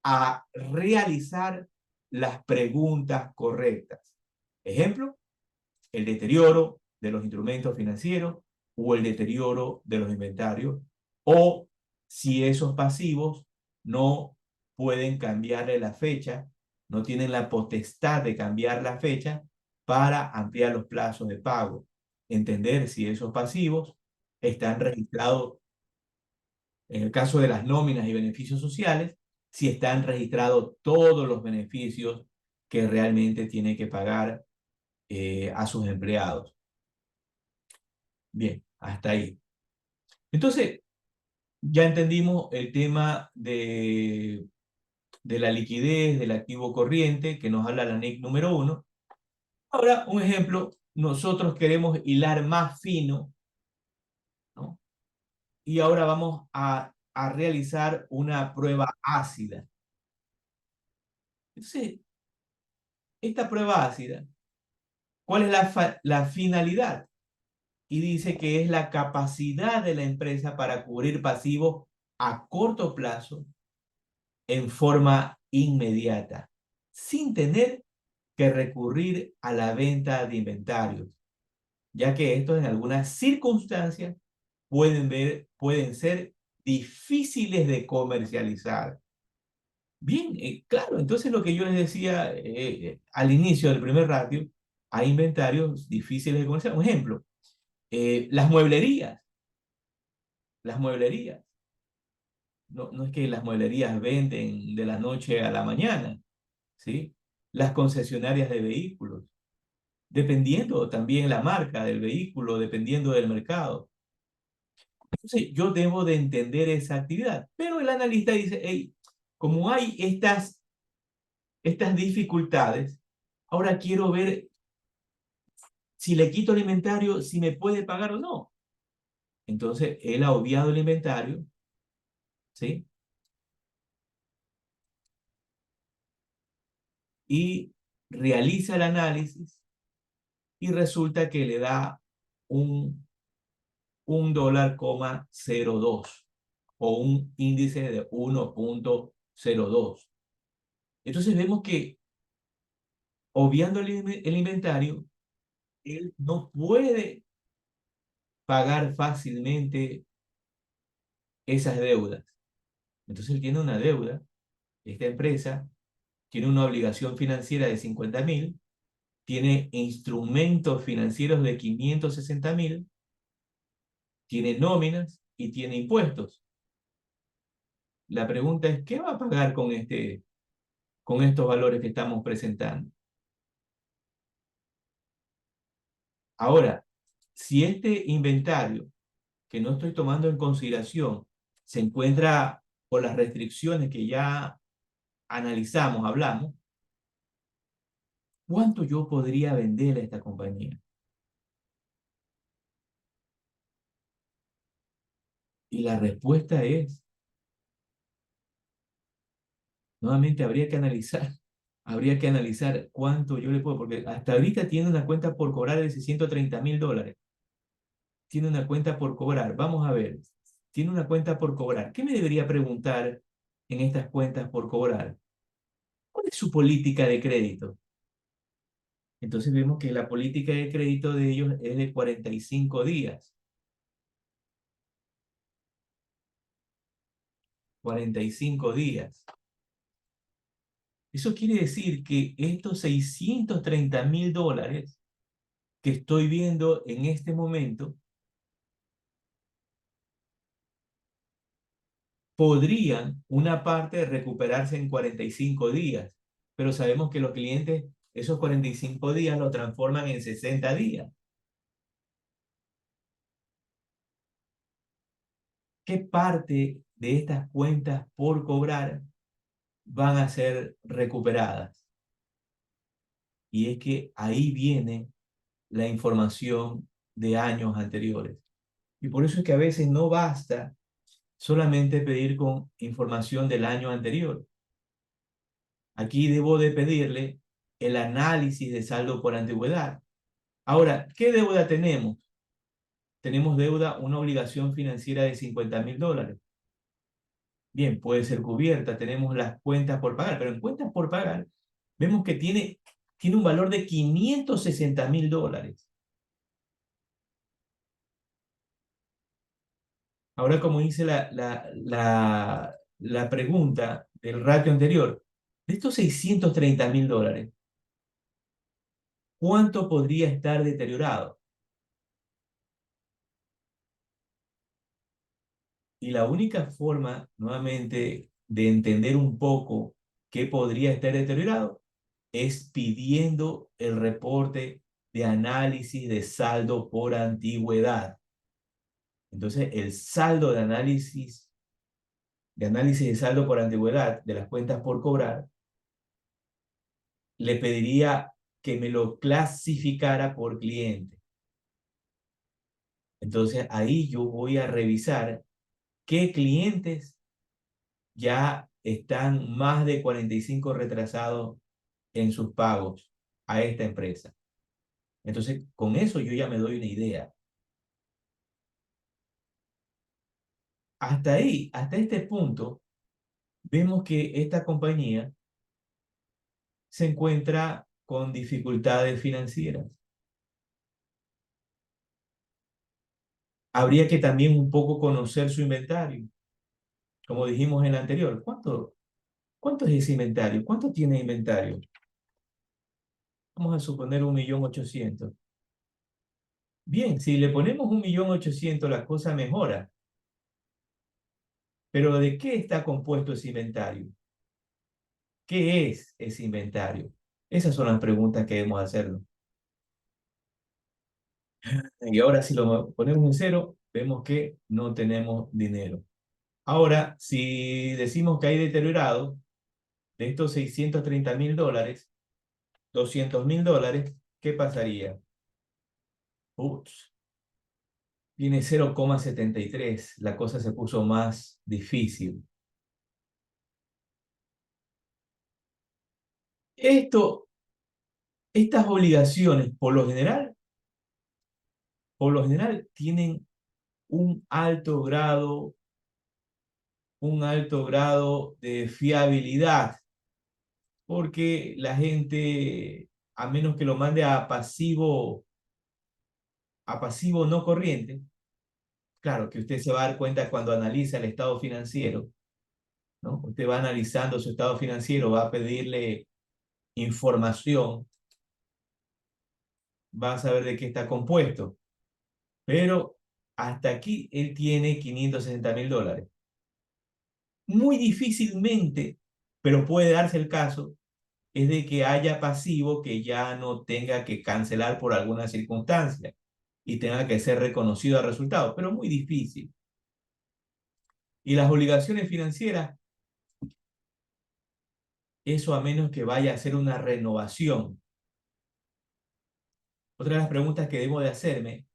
A realizar las preguntas correctas. Ejemplo, el deterioro de los instrumentos financieros o el deterioro de los inventarios, o si esos pasivos no pueden cambiarle la fecha, no tienen la potestad de cambiar la fecha para ampliar los plazos de pago. Entender si esos pasivos están registrados, en el caso de las nóminas y beneficios sociales, si están registrados todos los beneficios que realmente tiene que pagar a sus empleados. Bien, hasta ahí. Entonces, ya entendimos el tema de la liquidez del activo corriente que nos habla la NIC número 1. Ahora, un ejemplo, nosotros queremos hilar más fino, ¿no? Y ahora vamos a realizar una prueba ácida. Entonces, esta prueba ácida, ¿cuál es la finalidad? Y dice que es la capacidad de la empresa para cubrir pasivos a corto plazo en forma inmediata, sin tener que recurrir a la venta de inventarios, ya que estos en algunas circunstancias pueden ser difíciles de comercializar. Bien, claro, entonces lo que yo les decía al inicio del primer ratio, hay inventarios difíciles de comercializar. Un ejemplo, las mueblerías. Las mueblerías. No, no es que las mueblerías venden de la noche a la mañana, ¿sí? Las concesionarias de vehículos, dependiendo también la marca del vehículo, dependiendo del mercado. Entonces, yo debo de entender esa actividad, pero el analista dice, hey, como hay estas dificultades, ahora quiero ver si le quito el inventario, si me puede pagar o no. Entonces, él ha obviado el inventario, ¿sí? Y realiza el análisis y resulta que le da un $1,02 o un índice de 1,02. Entonces vemos que, obviando el inventario, él no puede pagar fácilmente esas deudas. Entonces él tiene una deuda, esta empresa tiene una obligación financiera de 50.000, tiene instrumentos financieros de 560.000, tiene nóminas y tiene impuestos. La pregunta es, ¿qué va a pagar con estos valores que estamos presentando? Ahora, si este inventario que no estoy tomando en consideración se encuentra por las restricciones que ya analizamos, hablamos, ¿cuánto yo podría vender a esta compañía? Y la respuesta es, nuevamente habría que analizar cuánto yo le puedo, porque hasta ahorita tiene una cuenta por cobrar de $630.000. Tiene una cuenta por cobrar. Vamos a ver, tiene una cuenta por cobrar. ¿Qué me debería preguntar en estas cuentas por cobrar? ¿Cuál es su política de crédito? Entonces vemos que la política de crédito de ellos es de 45 días. 45 días. Eso quiere decir que estos $630.000 que estoy viendo en este momento podrían una parte recuperarse en 45 días, pero sabemos que los clientes esos 45 días lo transforman en 60 días. ¿Qué parte de estas cuentas por cobrar van a ser recuperadas? Y es que ahí viene la información de años anteriores. Y por eso es que a veces no basta solamente pedir con información del año anterior. Aquí debo de pedirle el análisis de saldo por antigüedad. Ahora, ¿qué deuda tenemos? Tenemos deuda, una obligación financiera de $50.000. Bien, puede ser cubierta, tenemos las cuentas por pagar, pero en cuentas por pagar vemos que tiene un valor de $560.000. Ahora, como dice la pregunta del ratio anterior, de estos $630.000, ¿cuánto podría estar deteriorado? Y la única forma, nuevamente, de entender un poco qué podría estar deteriorado es pidiendo el reporte de análisis de saldo por antigüedad. Entonces, el saldo de análisis de saldo por antigüedad de las cuentas por cobrar, le pediría que me lo clasificara por cliente. Entonces, ahí yo voy a revisar qué clientes ya están más de 45 retrasados en sus pagos a esta empresa. Entonces, con eso yo ya me doy una idea. Hasta ahí, hasta este punto, vemos que esta compañía se encuentra con dificultades financieras. Habría que también un poco conocer su inventario. Como dijimos en el anterior, ¿cuánto es ese inventario? ¿Cuánto tiene inventario? Vamos a suponer 1.800.000. Bien, si le ponemos 1.800.000, la cosa mejora. Pero ¿de qué está compuesto ese inventario? ¿Qué es ese inventario? Esas son las preguntas que debemos hacernos. Y ahora si lo ponemos en cero, vemos que no tenemos dinero. Ahora, si decimos que hay deteriorado de estos $630.000, $200.000, ¿qué pasaría? Ups, tiene 0,73. La cosa se puso más difícil. Esto, estas obligaciones, por lo general tienen un alto grado, un alto grado de fiabilidad, porque la gente, a menos que lo mande a pasivo no corriente, Claro, que usted se va a dar cuenta cuando analiza el estado financiero, ¿no? Usted va analizando su estado financiero, va a pedirle información, va a saber de qué está compuesto, pero hasta aquí él tiene 560.000 dólares. Muy difícilmente, pero puede darse el caso, es de que haya pasivo que ya no tenga que cancelar por alguna circunstancia y tenga que ser reconocido al resultado, pero muy difícil. Y las obligaciones financieras, eso a menos que vaya a hacer una renovación. Otra de las preguntas que debo de hacerme,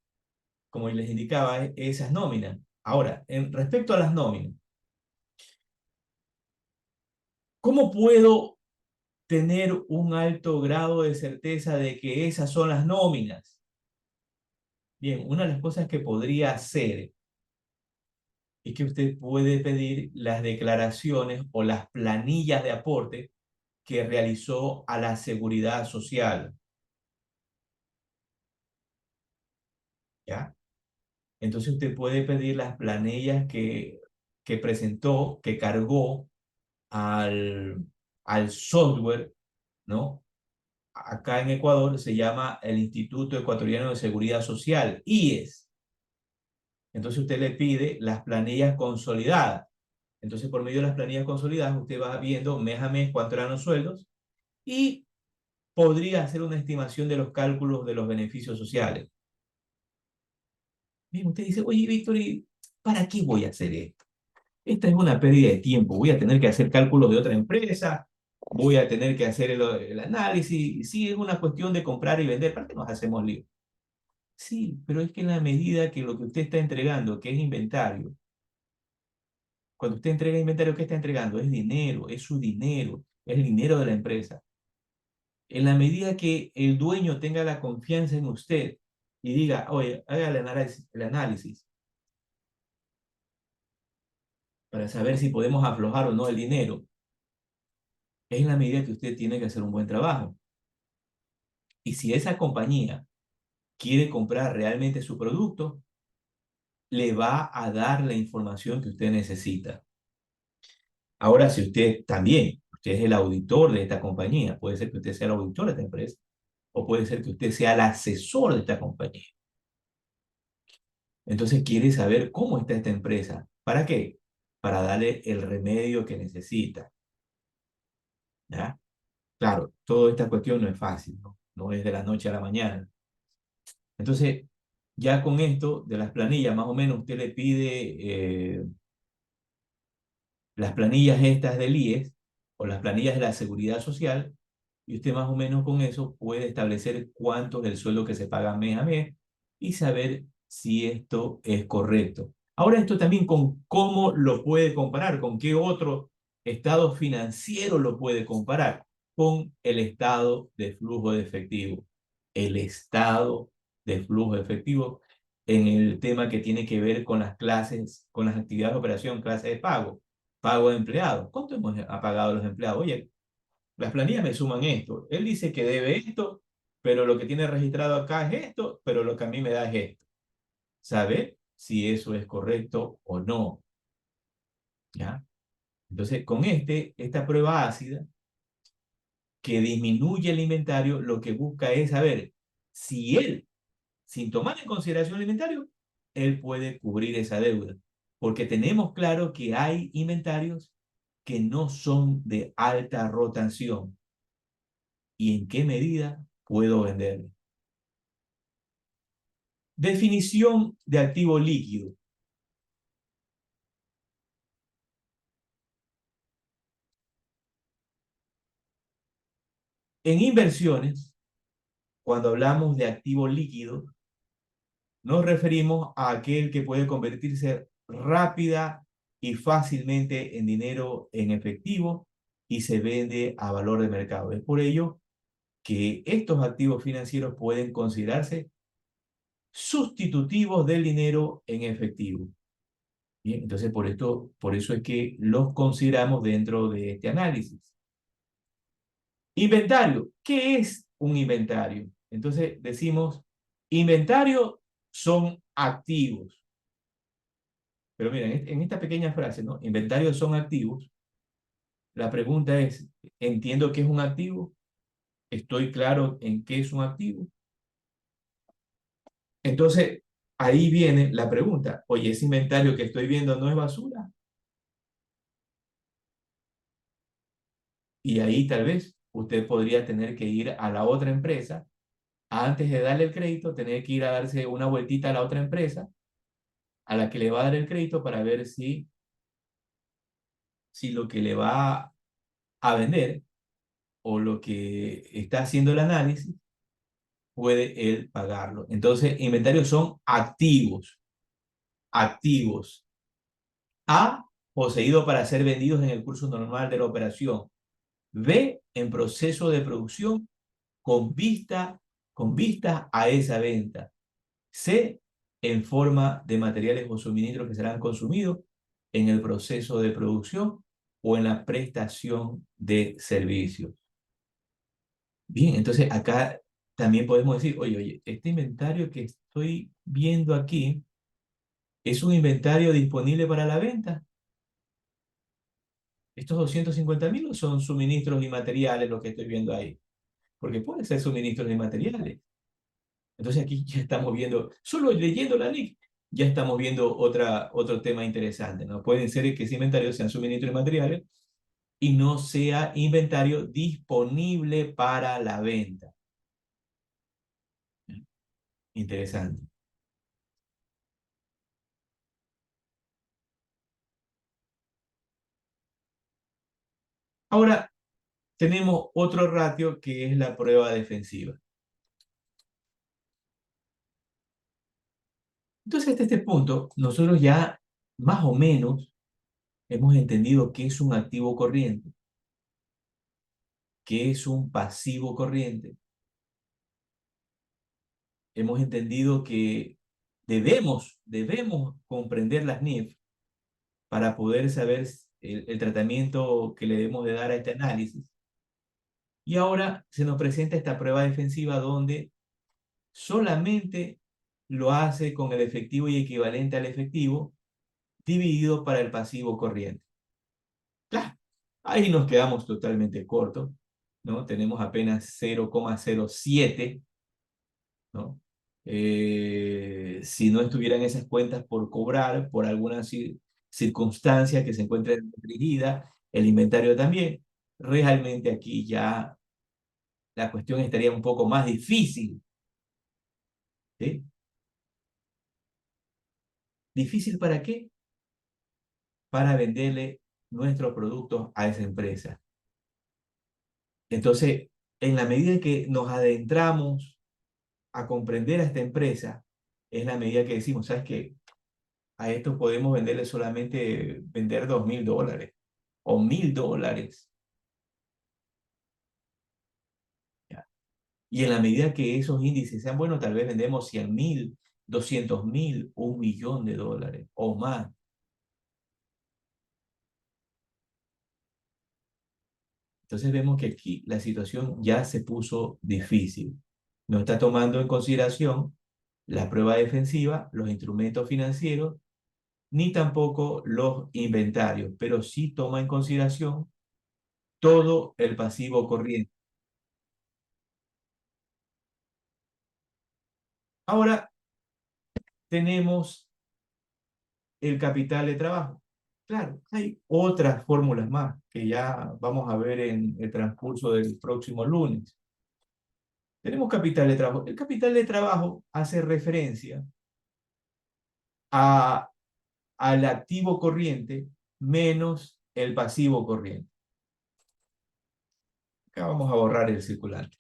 como les indicaba, es esas nóminas. Ahora, en respecto a las nóminas, ¿cómo puedo tener un alto grado de certeza de que esas son las nóminas? Bien, una de las cosas que podría hacer es que usted puede pedir las declaraciones o las planillas de aporte que realizó a la seguridad social, ¿ya? Entonces usted puede pedir las planillas que presentó, que cargó al, al software, ¿no? Acá en Ecuador se llama el Instituto Ecuatoriano de Seguridad Social, IES. Entonces usted le pide las planillas consolidadas. Entonces por medio de las planillas consolidadas usted va viendo mes a mes cuánto eran los sueldos y podría hacer una estimación de los cálculos de los beneficios sociales. Bien, usted dice, oye, Víctor, ¿y para qué voy a hacer esto? Esta es una pérdida de tiempo. Voy a tener que hacer cálculos de otra empresa, voy a tener que hacer el análisis. Sí, es una cuestión de comprar y vender. ¿Para qué nos hacemos lío? Sí, pero es que en la medida que lo que usted está entregando, que es inventario, cuando usted entrega inventario, ¿qué está entregando? Es dinero, es su dinero, es el dinero de la empresa. En la medida que el dueño tenga la confianza en usted y diga, oye, haga el análisis para saber si podemos aflojar o no el dinero, es en la medida que usted tiene que hacer un buen trabajo. Y si esa compañía quiere comprar realmente su producto, le va a dar la información que usted necesita. Ahora, si usted también, usted es el auditor de esta compañía, puede ser que usted sea el auditor de esta empresa, o puede ser que usted sea el asesor de esta compañía. Entonces quiere saber cómo está esta empresa. ¿Para qué? Para darle el remedio que necesita. ¿Ya? Claro, toda esta cuestión no es fácil, ¿no? No es de la noche a la mañana. Entonces, ya con esto de las planillas, más o menos usted le pide las planillas estas del IES o las planillas de la Seguridad Social y usted más o menos con eso puede establecer cuánto es el sueldo que se paga mes a mes y saber si esto es correcto. Ahora esto también con cómo lo puede comparar, con qué otro estado financiero lo puede comparar, con el estado de flujo de efectivo. El estado de flujo de efectivo en el tema que tiene que ver con las clases, con las actividades de operación, clases de pago, pago de empleados. ¿Cuánto hemos pagado a los empleados? Oye, las planillas me suman esto. Él dice que debe esto, pero lo que tiene registrado acá es esto, pero lo que a mí me da es esto. ¿Sabe si eso es correcto o no? ¿Ya? Entonces, con esta prueba ácida que disminuye el inventario, lo que busca es saber si él, sin tomar en consideración el inventario, él puede cubrir esa deuda. Porque tenemos claro que hay inventarios que no son de alta rotación y en qué medida puedo venderlo. Definición de activo líquido. En inversiones, cuando hablamos de activo líquido, nos referimos a aquel que puede convertirse rápida y fácilmente en dinero en efectivo y se vende a valor de mercado. Es por ello que estos activos financieros pueden considerarse sustitutivos del dinero en efectivo. Bien, entonces por eso es que los consideramos dentro de este análisis. Inventario. ¿Qué es un inventario? Entonces decimos, inventario son activos. Pero mira, en esta pequeña frase, ¿no? Inventarios son activos. La pregunta es, ¿entiendo qué es un activo? ¿Estoy claro en qué es un activo? Entonces, ahí viene la pregunta, oye, ¿ese inventario que estoy viendo no es basura? Y ahí tal vez usted podría tener que ir a la otra empresa, antes de darle el crédito, tener que ir a darse una vueltita a la otra empresa a la que le va a dar el crédito para ver si lo que le va a vender o lo que está haciendo el análisis puede él pagarlo. Entonces, inventarios son activos, activos. A, poseído para ser vendidos en el curso normal de la operación. B, en proceso de producción con con vista a esa venta. C, en forma de materiales o suministros que serán consumidos en el proceso de producción o en la prestación de servicios. Bien, entonces acá también podemos decir, oye, este inventario que estoy viendo aquí es un inventario disponible para la venta. Estos 250.000 son suministros y materiales lo que estoy viendo ahí, porque puede ser suministros y materiales. Entonces aquí ya estamos viendo, solo leyendo la NIC, ya estamos viendo otro tema interesante, ¿no? Pueden ser que ese inventario sean suministros y materiales y no sea inventario disponible para la venta. Interesante. Ahora tenemos otro ratio que es la prueba defensiva. Entonces, hasta este punto, nosotros ya más o menos hemos entendido qué es un activo corriente, qué es un pasivo corriente. Hemos entendido que debemos comprender las NIF para poder saber el tratamiento que le debemos de dar a este análisis. Y ahora se nos presenta esta prueba defensiva donde solamente lo hace con el efectivo y equivalente al efectivo dividido para el pasivo corriente. Claro, ahí nos quedamos totalmente cortos, ¿no? Tenemos apenas 0,07, ¿no? Si no estuvieran esas cuentas por cobrar por alguna circunstancia que se encuentre restringida, el inventario también, realmente aquí ya la cuestión estaría un poco más difícil, ¿sí? ¿Difícil para qué? Para venderle nuestros productos a esa empresa. Entonces, en la medida en que nos adentramos a comprender a esta empresa, es la medida que decimos, ¿sabes qué? A esto podemos venderle solamente vender $2.000 o $1.000. ¿Ya? Y en la medida que esos índices sean buenos, tal vez vendemos 100.000, 200.000, $1.000.000 o más. Entonces vemos que aquí la situación ya se puso difícil. No está tomando en consideración la prueba defensiva, los instrumentos financieros, ni tampoco los inventarios, pero sí toma en consideración todo el pasivo corriente. Ahora tenemos el capital de trabajo. Claro, hay otras fórmulas más que ya vamos a ver en el transcurso del próximo lunes. Tenemos capital de trabajo. El capital de trabajo hace referencia a, al activo corriente menos el pasivo corriente. Acá vamos a borrar el circulante.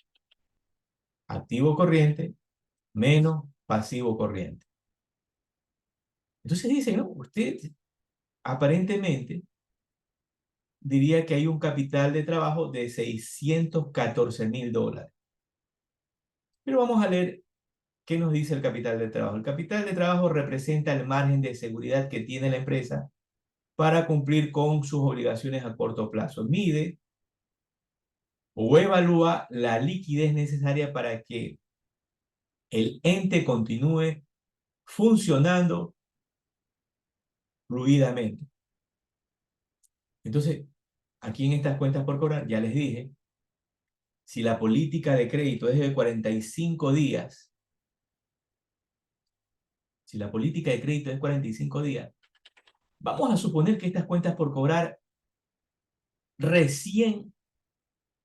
Activo corriente menos pasivo corriente. Entonces dice, ¿no? Usted aparentemente diría que hay un capital de trabajo de $614.000. Pero vamos a leer qué nos dice el capital de trabajo. El capital de trabajo representa el margen de seguridad que tiene la empresa para cumplir con sus obligaciones a corto plazo. Mide o evalúa la liquidez necesaria para que el ente continúe funcionando fluidamente. Entonces, aquí en estas cuentas por cobrar, ya les dije, si la política de crédito es de 45 días, si la política de crédito es 45 días, vamos a suponer que estas cuentas por cobrar recién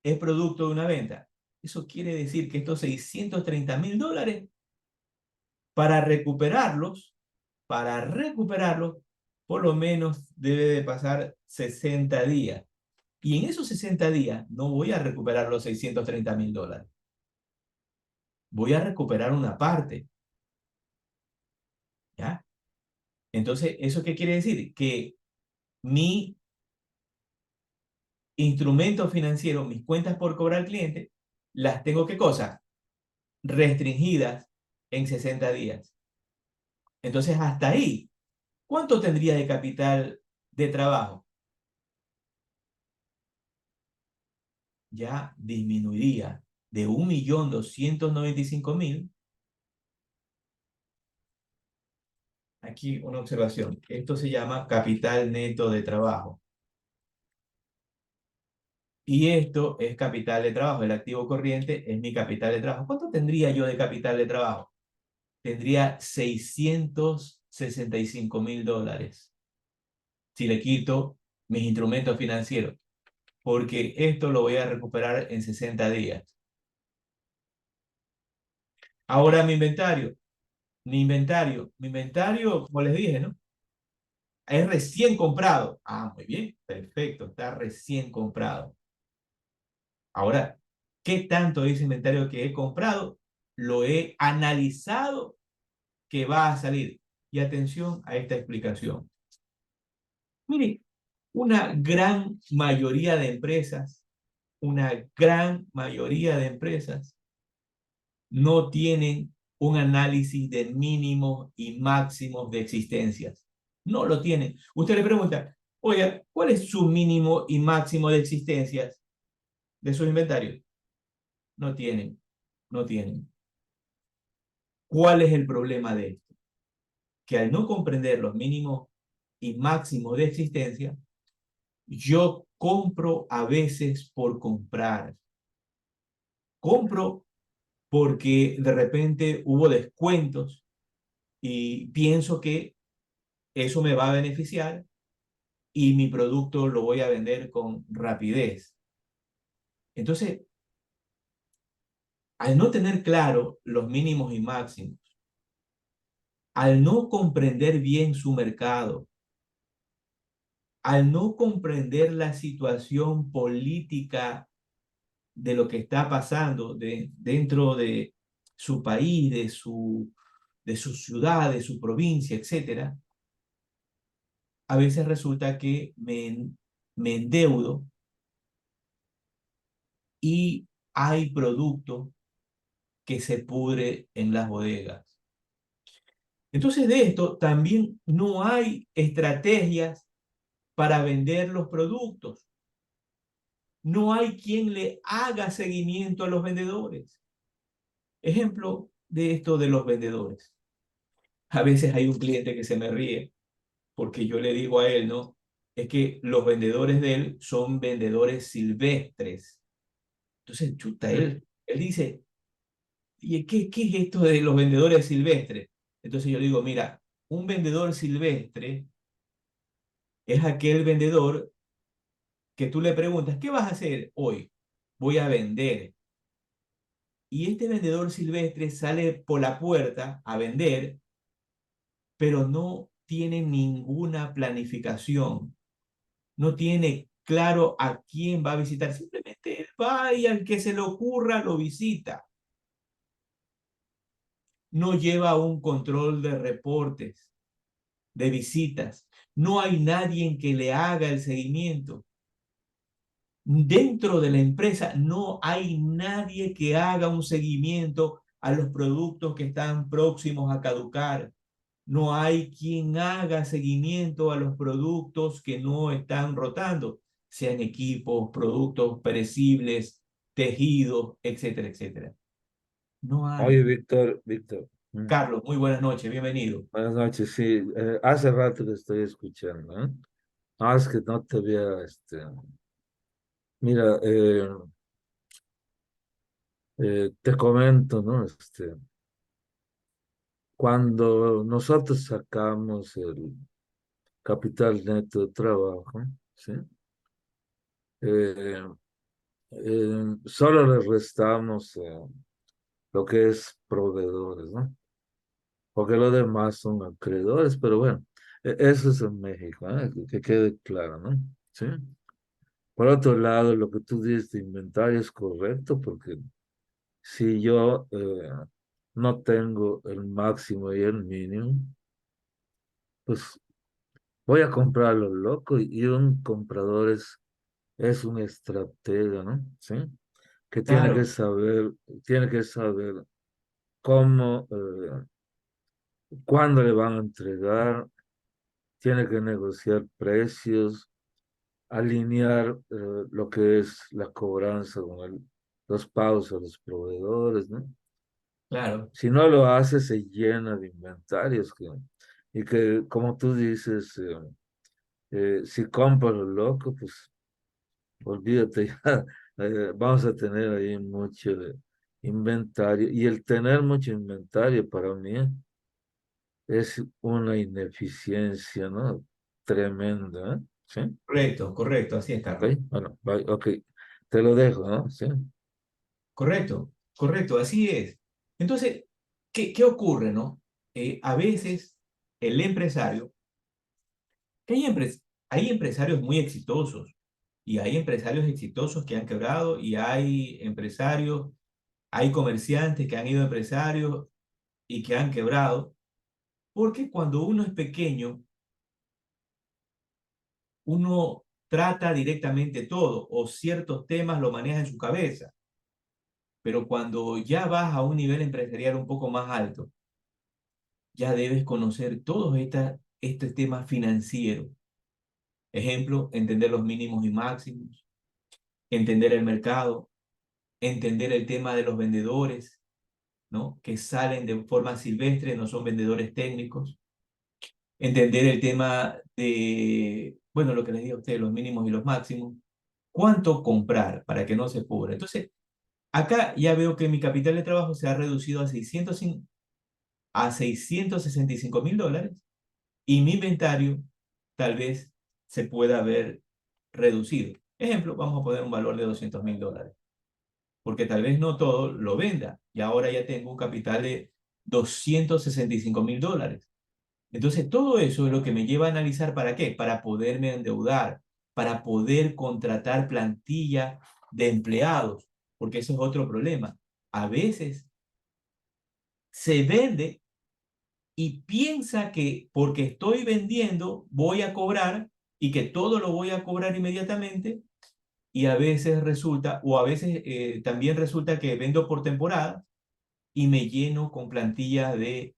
es producto de una venta. Eso quiere decir que estos $630,000, para recuperarlos, por lo menos debe de pasar 60 días. Y en esos 60 días no voy a recuperar los $630,000. Voy a recuperar una parte, ¿ya? Entonces, ¿eso qué quiere decir? Que mi instrumento financiero, mis cuentas por cobrar al cliente, las tengo, ¿qué cosa? Restringidas en 60 días. Entonces, hasta ahí, ¿cuánto tendría de capital de trabajo? Ya disminuiría de 1.295.000. Aquí una observación. Esto se llama capital neto de trabajo. Y esto es capital de trabajo. El activo corriente es mi capital de trabajo. ¿Cuánto tendría yo de capital de trabajo? Tendría $665,000 si le quito mis instrumentos financieros, porque esto lo voy a recuperar en 60 días. Ahora mi inventario, como les dije, ¿no? Es recién comprado. Ah, muy bien, perfecto, está recién comprado. Ahora, ¿qué tanto de ese inventario que he comprado lo he analizado que va a salir? Y atención a esta explicación. Mire, una gran mayoría de empresas, una gran mayoría de empresas no tienen un análisis de mínimos y máximos de existencias. No lo tienen. Usted le pregunta, oiga, ¿cuál es su mínimo y máximo de existencias de sus inventarios? No tienen, no tienen. ¿Cuál es el problema de esto? Que al no comprender los mínimos y máximos de existencia, yo compro a veces por comprar. Compro porque de repente hubo descuentos y pienso que eso me va a beneficiar y mi producto lo voy a vender con rapidez. Entonces, al no tener claro los mínimos y máximos, al no comprender bien su mercado, al no comprender la situación política de lo que está pasando dentro de su país, de su ciudad, de su provincia, etcétera, a veces resulta que me endeudo y hay producto que se pudre en las bodegas. Entonces de esto también no hay estrategias para vender los productos. No hay quien le haga seguimiento a los vendedores. Ejemplo de esto de los vendedores. A veces hay un cliente que se me ríe porque yo le digo a él, ¿no? Es que los vendedores de él son vendedores silvestres. Entonces, chuta, él dice, ¿y qué es esto de los vendedores silvestres? Entonces yo digo, mira, un vendedor silvestre es aquel vendedor que tú le preguntas, ¿qué vas a hacer hoy? Voy a vender. Y este vendedor silvestre sale por la puerta a vender, pero no tiene ninguna planificación, no tiene claro a quién va a visitar, simplemente él va y al que se le ocurra lo visita. No lleva un control de reportes, de visitas, no hay nadie que le haga el seguimiento. Dentro de la empresa no hay nadie que haga un seguimiento a los productos que están próximos a caducar. No hay quien haga seguimiento a los productos que no están rotando, sean equipos, productos perecibles, tejidos, etcétera, etcétera. No Oye, hay. Víctor, Mm. Carlos, muy buenas noches, bienvenido. Buenas noches, sí. Hace rato que estoy escuchando, ¿eh? No, es que no te había, mira, te comento, ¿no? Cuando nosotros sacamos el capital neto de trabajo, ¿sí? Eh, Solo le restamos lo que es proveedores, ¿no? Porque lo demás son acreedores, pero bueno, eso es en México, ¿eh? Que quede claro, ¿no? Sí. Por otro lado, lo que tú dices de inventario es correcto, porque si yo no tengo el máximo y el mínimo, pues voy a comprar lo loco y un comprador es un estratega, ¿no? ¿Sí? Que Claro, tiene que saber cómo, cuándo le van a entregar, tiene que negociar precios, alinear lo que es la cobranza con los pagos a los proveedores, ¿no? claro, Si no lo hace, se llena de inventarios y que, como tú dices, si compras lo loco, pues olvídate ya, vamos a tener ahí mucho inventario. Y el tener mucho inventario para mí es una ineficiencia, ¿no? Tremenda, ¿eh? ¿Sí? correcto, correcto, así es, Ok, Carlos. bueno, ok, te lo dejo, ¿no? Sí. Correcto, correcto, así es. Entonces, ¿qué ocurre, no? A veces el empresario, que hay empresarios muy exitosos y hay empresarios exitosos que han quebrado y hay empresarios, hay comerciantes que han ido empresarios y que han quebrado, porque cuando uno es pequeño, uno trata directamente todo o ciertos temas lo maneja en su cabeza, pero cuando ya vas a un nivel empresarial un poco más alto, ya debes conocer todos estos temas financieros. Ejemplo, entender los mínimos y máximos, entender el mercado, entender el tema de los vendedores, ¿no? Que salen de forma silvestre, no son vendedores técnicos. Entender el tema de, bueno, lo que les digo a ustedes, los mínimos y los máximos. ¿Cuánto comprar para que no se cubra? Entonces, acá ya veo que mi capital de trabajo se ha reducido a $665,000 y mi inventario tal vez se pueda haber reducido. Ejemplo, vamos a poner un valor de $200,000, porque tal vez no todo lo venda y ahora ya tengo un capital de $265,000. Entonces, todo eso es lo que me lleva a analizar para qué, para poderme endeudar, para poder contratar plantilla de empleados, porque eso es otro problema. A veces se vende y piensa que porque estoy vendiendo voy a cobrar y que todo lo voy a cobrar inmediatamente y a veces resulta, o a veces también resulta que vendo por temporada y me lleno con plantilla de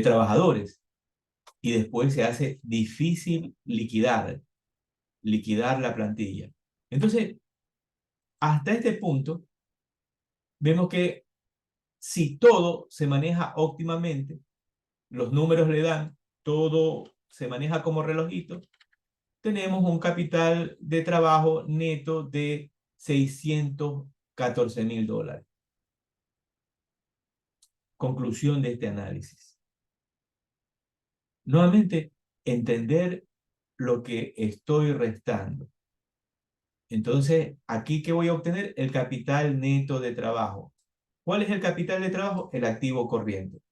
trabajadores y después se hace difícil liquidar la plantilla. Entonces, hasta este punto, vemos que si todo se maneja óptimamente, los números le dan, todo se maneja como relojito, tenemos un capital de trabajo neto de $614,000. Conclusión de este análisis. Nuevamente, entender lo que estoy restando. Entonces, ¿aquí qué voy a obtener? El capital neto de trabajo. ¿Cuál es el capital de trabajo? El activo corriente.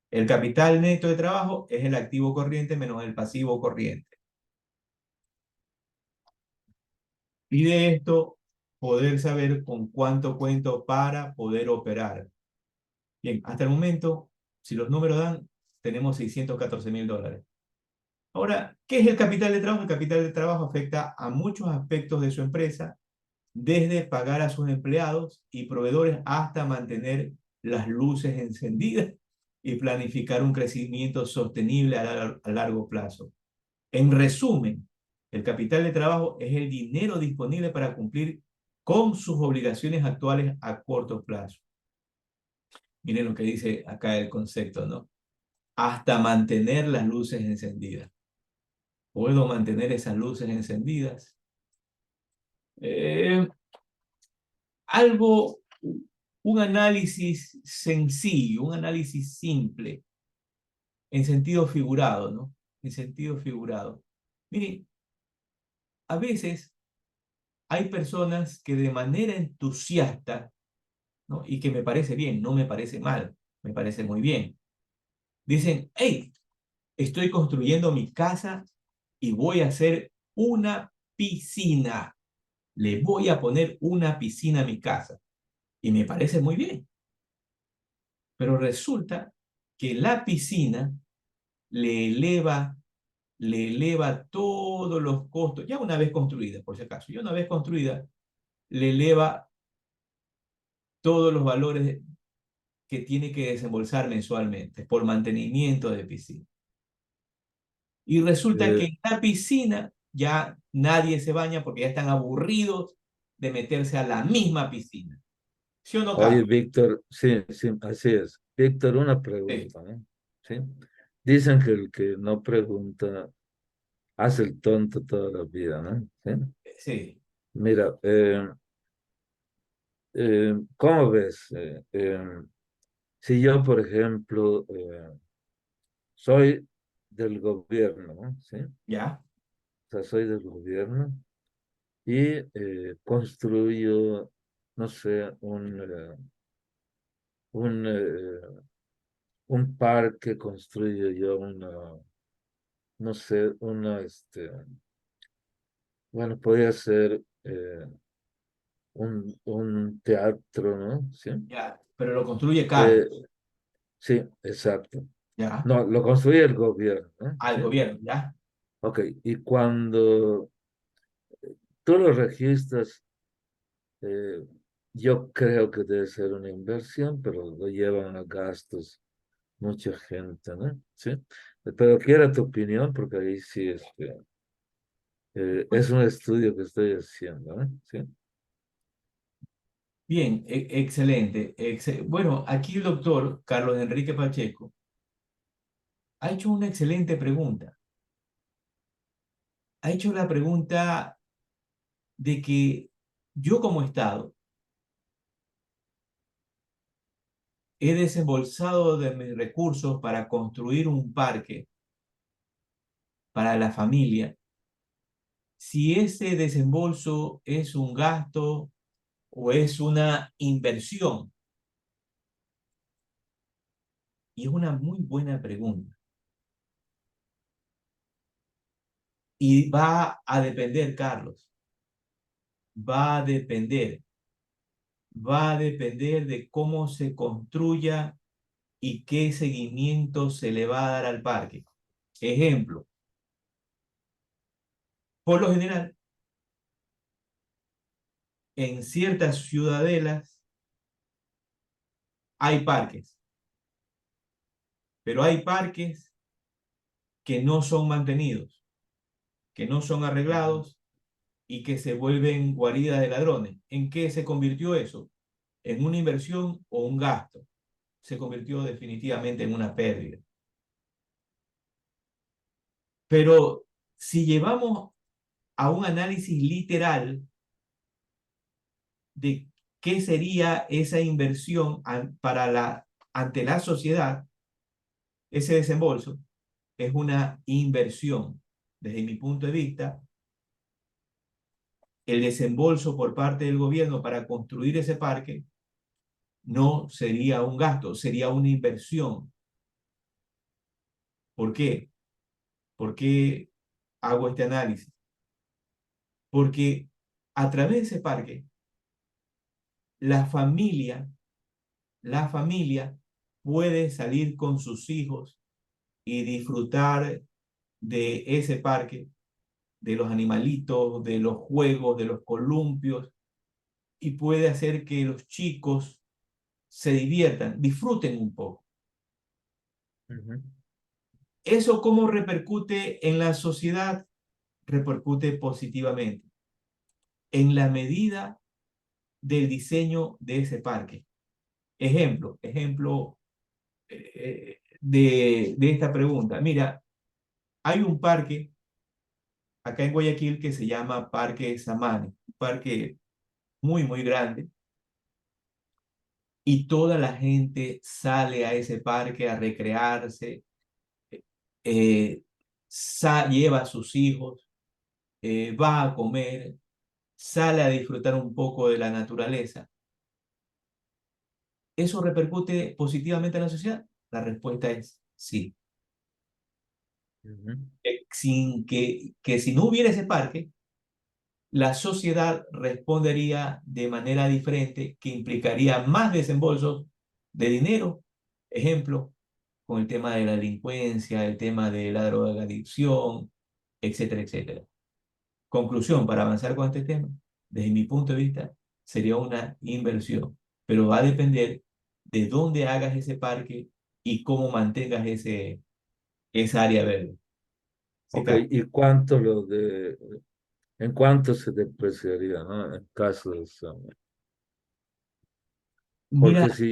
El capital neto de trabajo es el activo corriente menos el pasivo corriente. Y de esto, poder saber con cuánto cuento para poder operar. Bien, hasta el momento, si los números dan, tenemos $614,000. Ahora, ¿qué es el capital de trabajo? El capital de trabajo afecta a muchos aspectos de su empresa, desde pagar a sus empleados y proveedores hasta mantener las luces encendidas y planificar un crecimiento sostenible a largo plazo. En resumen, el capital de trabajo es el dinero disponible para cumplir con sus obligaciones actuales a corto plazo. Miren lo que dice acá el concepto, ¿no? Hasta mantener las luces encendidas. ¿Puedo mantener esas luces encendidas? Eh, algo, un análisis sencillo, un análisis simple, en sentido figurado, ¿no? En sentido figurado. Miren, a veces hay personas que de manera entusiasta, ¿no? Y que me parece bien, no me parece mal, me parece muy bien. Dicen, hey, estoy construyendo mi casa y voy a hacer una piscina. Le voy a poner una piscina a mi casa. Y me parece muy bien. Pero resulta que la piscina le eleva, le eleva todos los costos, ya una vez construida, por si acaso, ya una vez construida, le eleva todos los valores que tiene que desembolsar mensualmente por mantenimiento de piscina. Y resulta que Eh, en la piscina ya nadie se baña porque ya están aburridos de meterse a la misma piscina. ¿Sí o no, Oye, Carlos? Víctor, sí, sí, así es. Víctor, una Sí, pregunta, ¿no? ¿Sí? Dicen que el que no pregunta hace el tonto toda la vida, ¿no? ¿Sí? sí, Mira, ¿cómo ves? Si yo, por ejemplo, soy del gobierno, ¿no? ¿Sí? O ya, sea, soy del gobierno y construyo, no sé, un, eh, un parque, construyo yo no sé, bueno, podría ser un teatro, ¿no? Sí. ya. Pero lo construye Eh, Carlos, sí, exacto. ya, No, lo construye el gobierno, ¿no? al Sí. gobierno, ya. Ok, y cuando tú lo registras, eh, yo creo que debe ser una inversión, pero lo llevan a gastos mucha gente, ¿no? Sí. Pero quiero tu opinión, porque ahí sí, es Pues, un estudio que estoy haciendo, ¿no? Sí. bien, excelente. Bueno, aquí el doctor Carlos Enrique Pacheco ha hecho una excelente pregunta. Ha hecho la pregunta de que yo como Estado he desembolsado de mis recursos para construir un parque para la familia, si ese desembolso es un gasto o es una inversión. Y es una muy buena pregunta. Y va a depender, Carlos, va a depender, va a depender de cómo se construya y qué seguimiento se le va a dar al parque. Ejemplo, por lo general, en ciertas ciudadelas hay parques, pero hay parques que no son mantenidos, que no son Ujú, arreglados y que se vuelven guaridas de ladrones. ¿En qué se convirtió eso? ¿En una inversión o un gasto? Se convirtió definitivamente en una pérdida. Pero si llevamos a un análisis literal de qué sería esa inversión ante la sociedad, ese desembolso es una inversión. Desde mi punto de vista, el desembolso por parte del gobierno para construir ese parque no sería un gasto, sería una inversión. ¿Por qué? ¿Por qué hago este análisis? Porque a través de ese parque, la familia, la familia puede salir con sus hijos y disfrutar de ese parque, de los animalitos, de los juegos, de los columpios, y puede hacer que los chicos se diviertan, disfruten un poco. ujú, ¿Eso cómo repercute en la sociedad? Repercute positivamente en la medida del diseño de ese parque, ejemplo de esta pregunta. Mira, hay un parque acá en Guayaquil que se llama Parque Samán, un parque muy grande, y toda la gente sale a ese parque a recrearse, eh, lleva a sus hijos, va a comer, sale a disfrutar un poco de la naturaleza. ¿Eso repercute positivamente en la sociedad? La respuesta es sí. Ujú. Sin que si no hubiera ese parque, la sociedad respondería de manera diferente, que implicaría más desembolsos de dinero. Ejemplo, con el tema de la delincuencia, el tema de la drogadicción, etcétera, etcétera. Conclusión, para avanzar con este tema, desde mi punto de vista, sería una inversión, pero va a depender de dónde hagas ese parque y cómo mantengas esa área verde. ¿Sí, Ok, Carlos? ¿y en cuánto se depreciaría, ¿no? En caso de eso. Mira, Porque si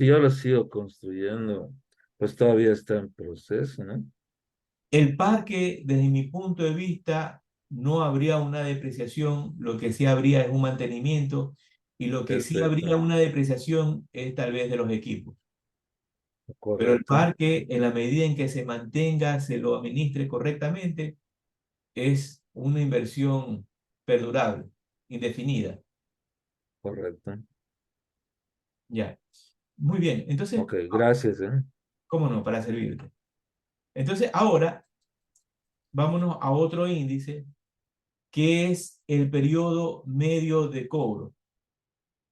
yo lo sigo construyendo, pues todavía está en proceso, ¿no? el parque, desde mi punto de vista, no habría una depreciación, lo que sí habría es un mantenimiento y lo que sí habría Perfecto, una depreciación es tal vez de los equipos. Pero el correcto, parque, en la medida en que se mantenga, se lo administre correctamente, es una inversión perdurable, indefinida. correcto. Ya. Muy bien. Entonces, Ok, gracias, ¿eh? ¿cómo no? Para servirte. Entonces, ahora vámonos a otro índice que es el periodo medio de cobro.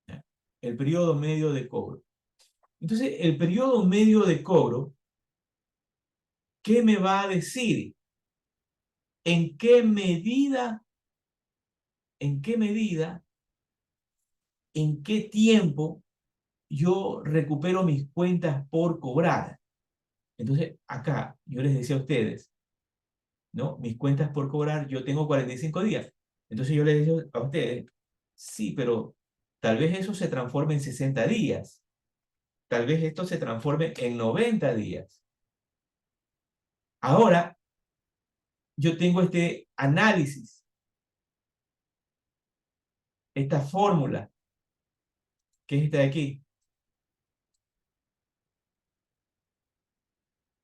¿Ya? El periodo medio de cobro. Entonces, el periodo medio de cobro, ¿qué me va a decir? ¿En qué medida, en qué medida, en qué tiempo yo recupero mis cuentas por cobrar? Entonces, acá yo les decía a ustedes, ¿no? Mis cuentas por cobrar, yo tengo 45 días. Entonces yo les decía a ustedes, sí, pero tal vez eso se transforme en 60 días. Tal vez esto se transforme en 90 días. Ahora, yo tengo este análisis, esta fórmula, que es esta de aquí,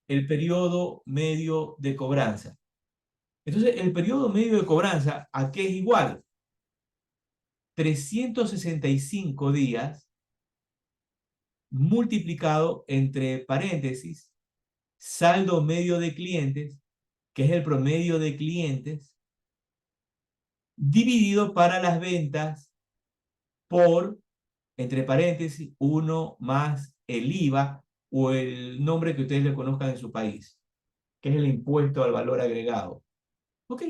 el periodo medio de cobranza. Entonces, el periodo medio de cobranza, ¿a qué es igual? 365 días multiplicado entre paréntesis, saldo medio de clientes, que es el promedio de clientes, dividido para las ventas por, entre paréntesis, 1 más el IVA o el nombre que ustedes le conozcan en su país, que es el impuesto al valor agregado. ¿Ok?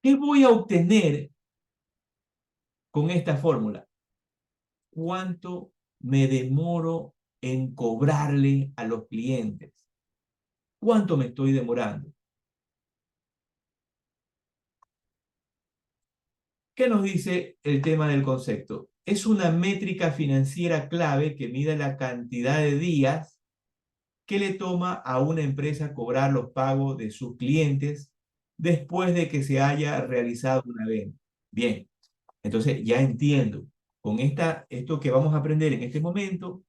¿Qué voy a obtener con esta fórmula? ¿Cuánto me demoro en cobrarle a los clientes? ¿Cuánto me estoy demorando? ¿Qué nos dice el tema del concepto? Es una métrica financiera clave que mide la cantidad de días que le toma a una empresa cobrar los pagos de sus clientes después de que se haya realizado una venta. Bien, entonces ya entiendo. Con esto que vamos a aprender en este momento,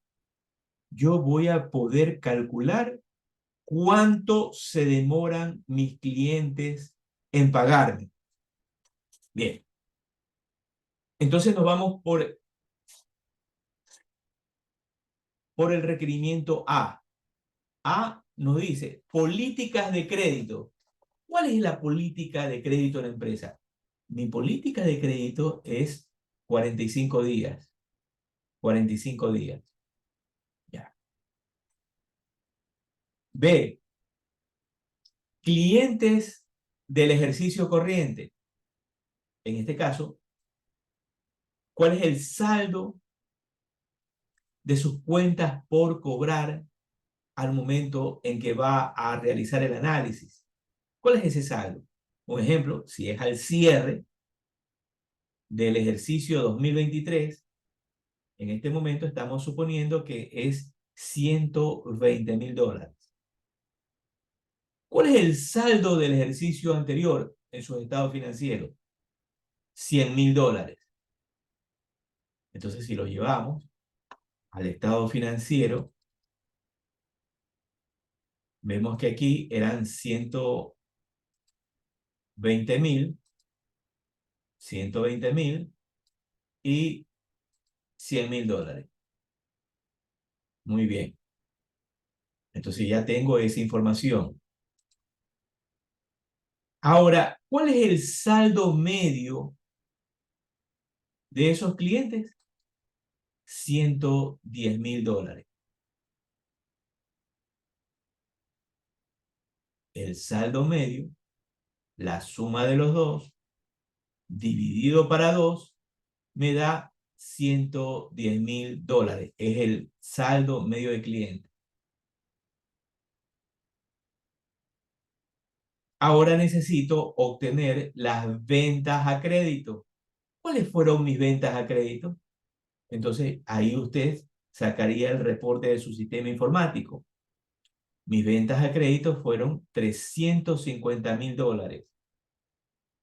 yo voy a poder calcular cuánto se demoran mis clientes en pagarme. Bien, entonces nos vamos por el requerimiento A. A nos dice políticas de crédito. ¿Cuál es la política de crédito de la empresa? Mi política de crédito es 45 días. 45 días. Ya. B. Clientes del ejercicio corriente. En este caso, ¿cuál es el saldo de sus cuentas por cobrar al momento en que va a realizar el análisis? ¿Cuál es ese saldo? Un ejemplo, si es al cierre del ejercicio 2023, En este momento estamos suponiendo que es $120.000. ¿Cuál es el saldo del ejercicio anterior en sus estados financieros? $100.000. Entonces, si lo llevamos al estado financiero, vemos que aquí eran 120.000 y $100.000. Muy bien. Entonces ya tengo esa información. Ahora, ¿cuál es el saldo medio de esos clientes? $110.000. El saldo medio, la suma de los dos, dividido para 2, me da $110.000. Es el saldo medio de cliente. Ahora necesito obtener las ventas a crédito. ¿Cuáles fueron mis ventas a crédito? Entonces, ahí usted sacaría el reporte de su sistema informático. Mis ventas a crédito fueron $350.000.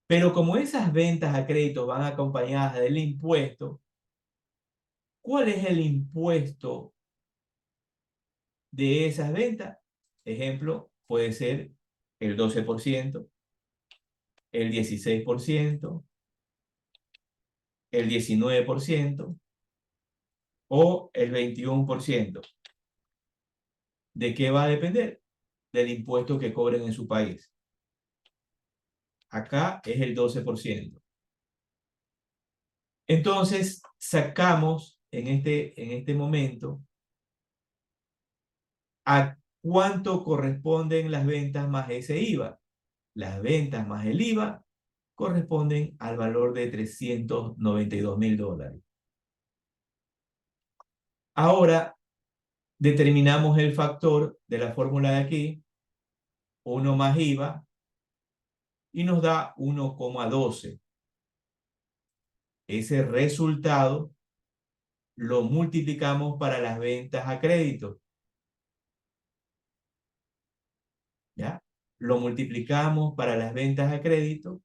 Pero como esas ventas a crédito van acompañadas del impuesto, ¿cuál es el impuesto de esas ventas? Ejemplo, puede ser el 12%, el 16%, el 19% o el 21%. ¿De qué va a depender? Del impuesto que cobren en su país. Acá es el 12%. Entonces, sacamos en este momento a cuánto corresponden las ventas más ese IVA. Las ventas más el IVA corresponden al valor de $392.000. Ahora, determinamos el factor de la fórmula de aquí, 1 más IVA, y nos da 1,12. Ese resultado lo multiplicamos para las ventas a crédito. ¿Ya? Lo multiplicamos para las ventas a crédito,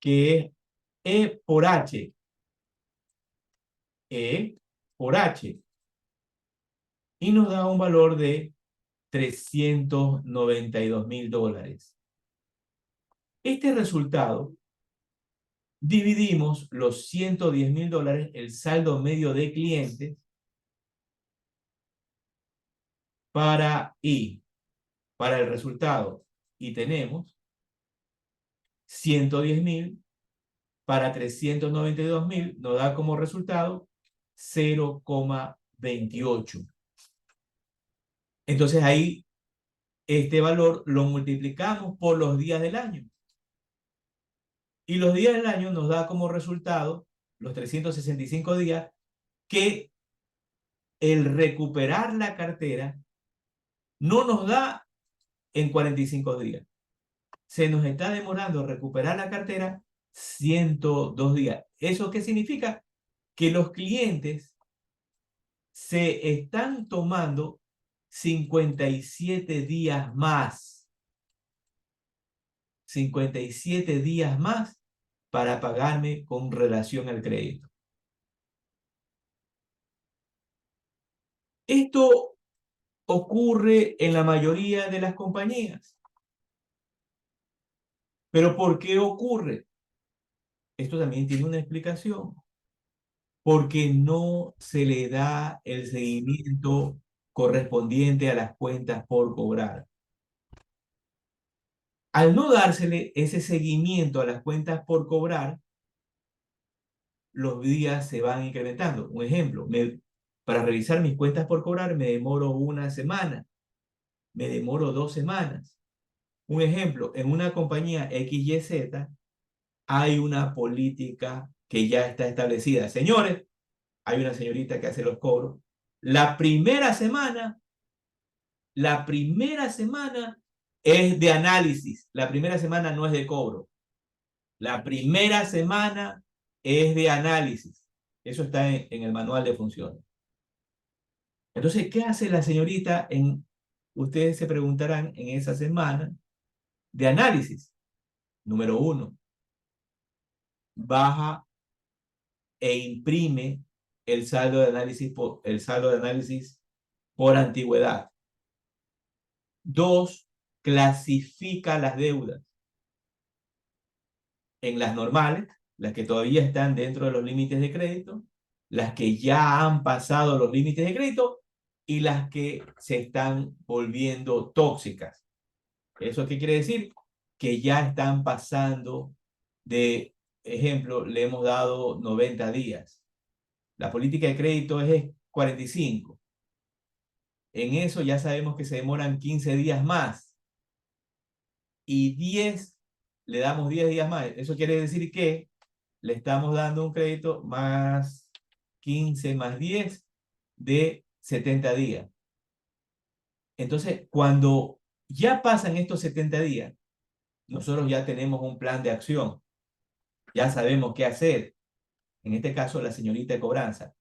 que es E por H. E por H. Y nos da un valor de $392.000. Este resultado, dividimos los $110.000, el saldo medio de clientes, para el resultado. Y tenemos 110.000 para 392.000, nos da como resultado 0,28. Entonces ahí este valor lo multiplicamos por los días del año. Y los días del año nos da como resultado, los 365 días, que el recuperar la cartera no nos da en 45 días. Se nos está demorando recuperar la cartera 102 días. ¿Eso qué significa? Que los clientes se están tomando 57 días más. 57 días más para pagarme con relación al crédito. Esto ocurre en la mayoría de las compañías. ¿Pero por qué ocurre? Esto también tiene una explicación. Porque no se le da el seguimiento correspondiente a las cuentas por cobrar. Al no dársele ese seguimiento a las cuentas por cobrar, los días se van incrementando. Un ejemplo, para revisar mis cuentas por cobrar me demoro una semana, me demoro 2 semanas. Un ejemplo, en una compañía XYZ hay una política que ya está establecida. Señores, hay una señorita que hace los cobros. La primera semana es de análisis. La primera semana no es de cobro. La primera semana es de análisis. Eso está en el manual de funciones. Entonces, ¿qué hace la señorita ustedes se preguntarán en esa semana de análisis? Número 1, baja e imprime el saldo de análisis por antigüedad. 2, clasifica las deudas en las normales, las que todavía están dentro de los límites de crédito, las que ya han pasado los límites de crédito y las que se están volviendo tóxicas. ¿Eso qué quiere decir? Que ya están pasando de, ejemplo, le hemos dado 90 días. La política de crédito es 45. En eso ya sabemos que se demoran 15 días más. Y 10, le damos 10 días más. Eso quiere decir que le estamos dando un crédito más 15 más 10 de 70 días. Entonces, cuando ya pasan estos 70 días, nosotros ya tenemos un plan de acción. Ya sabemos qué hacer. En este caso, la señorita de cobranza.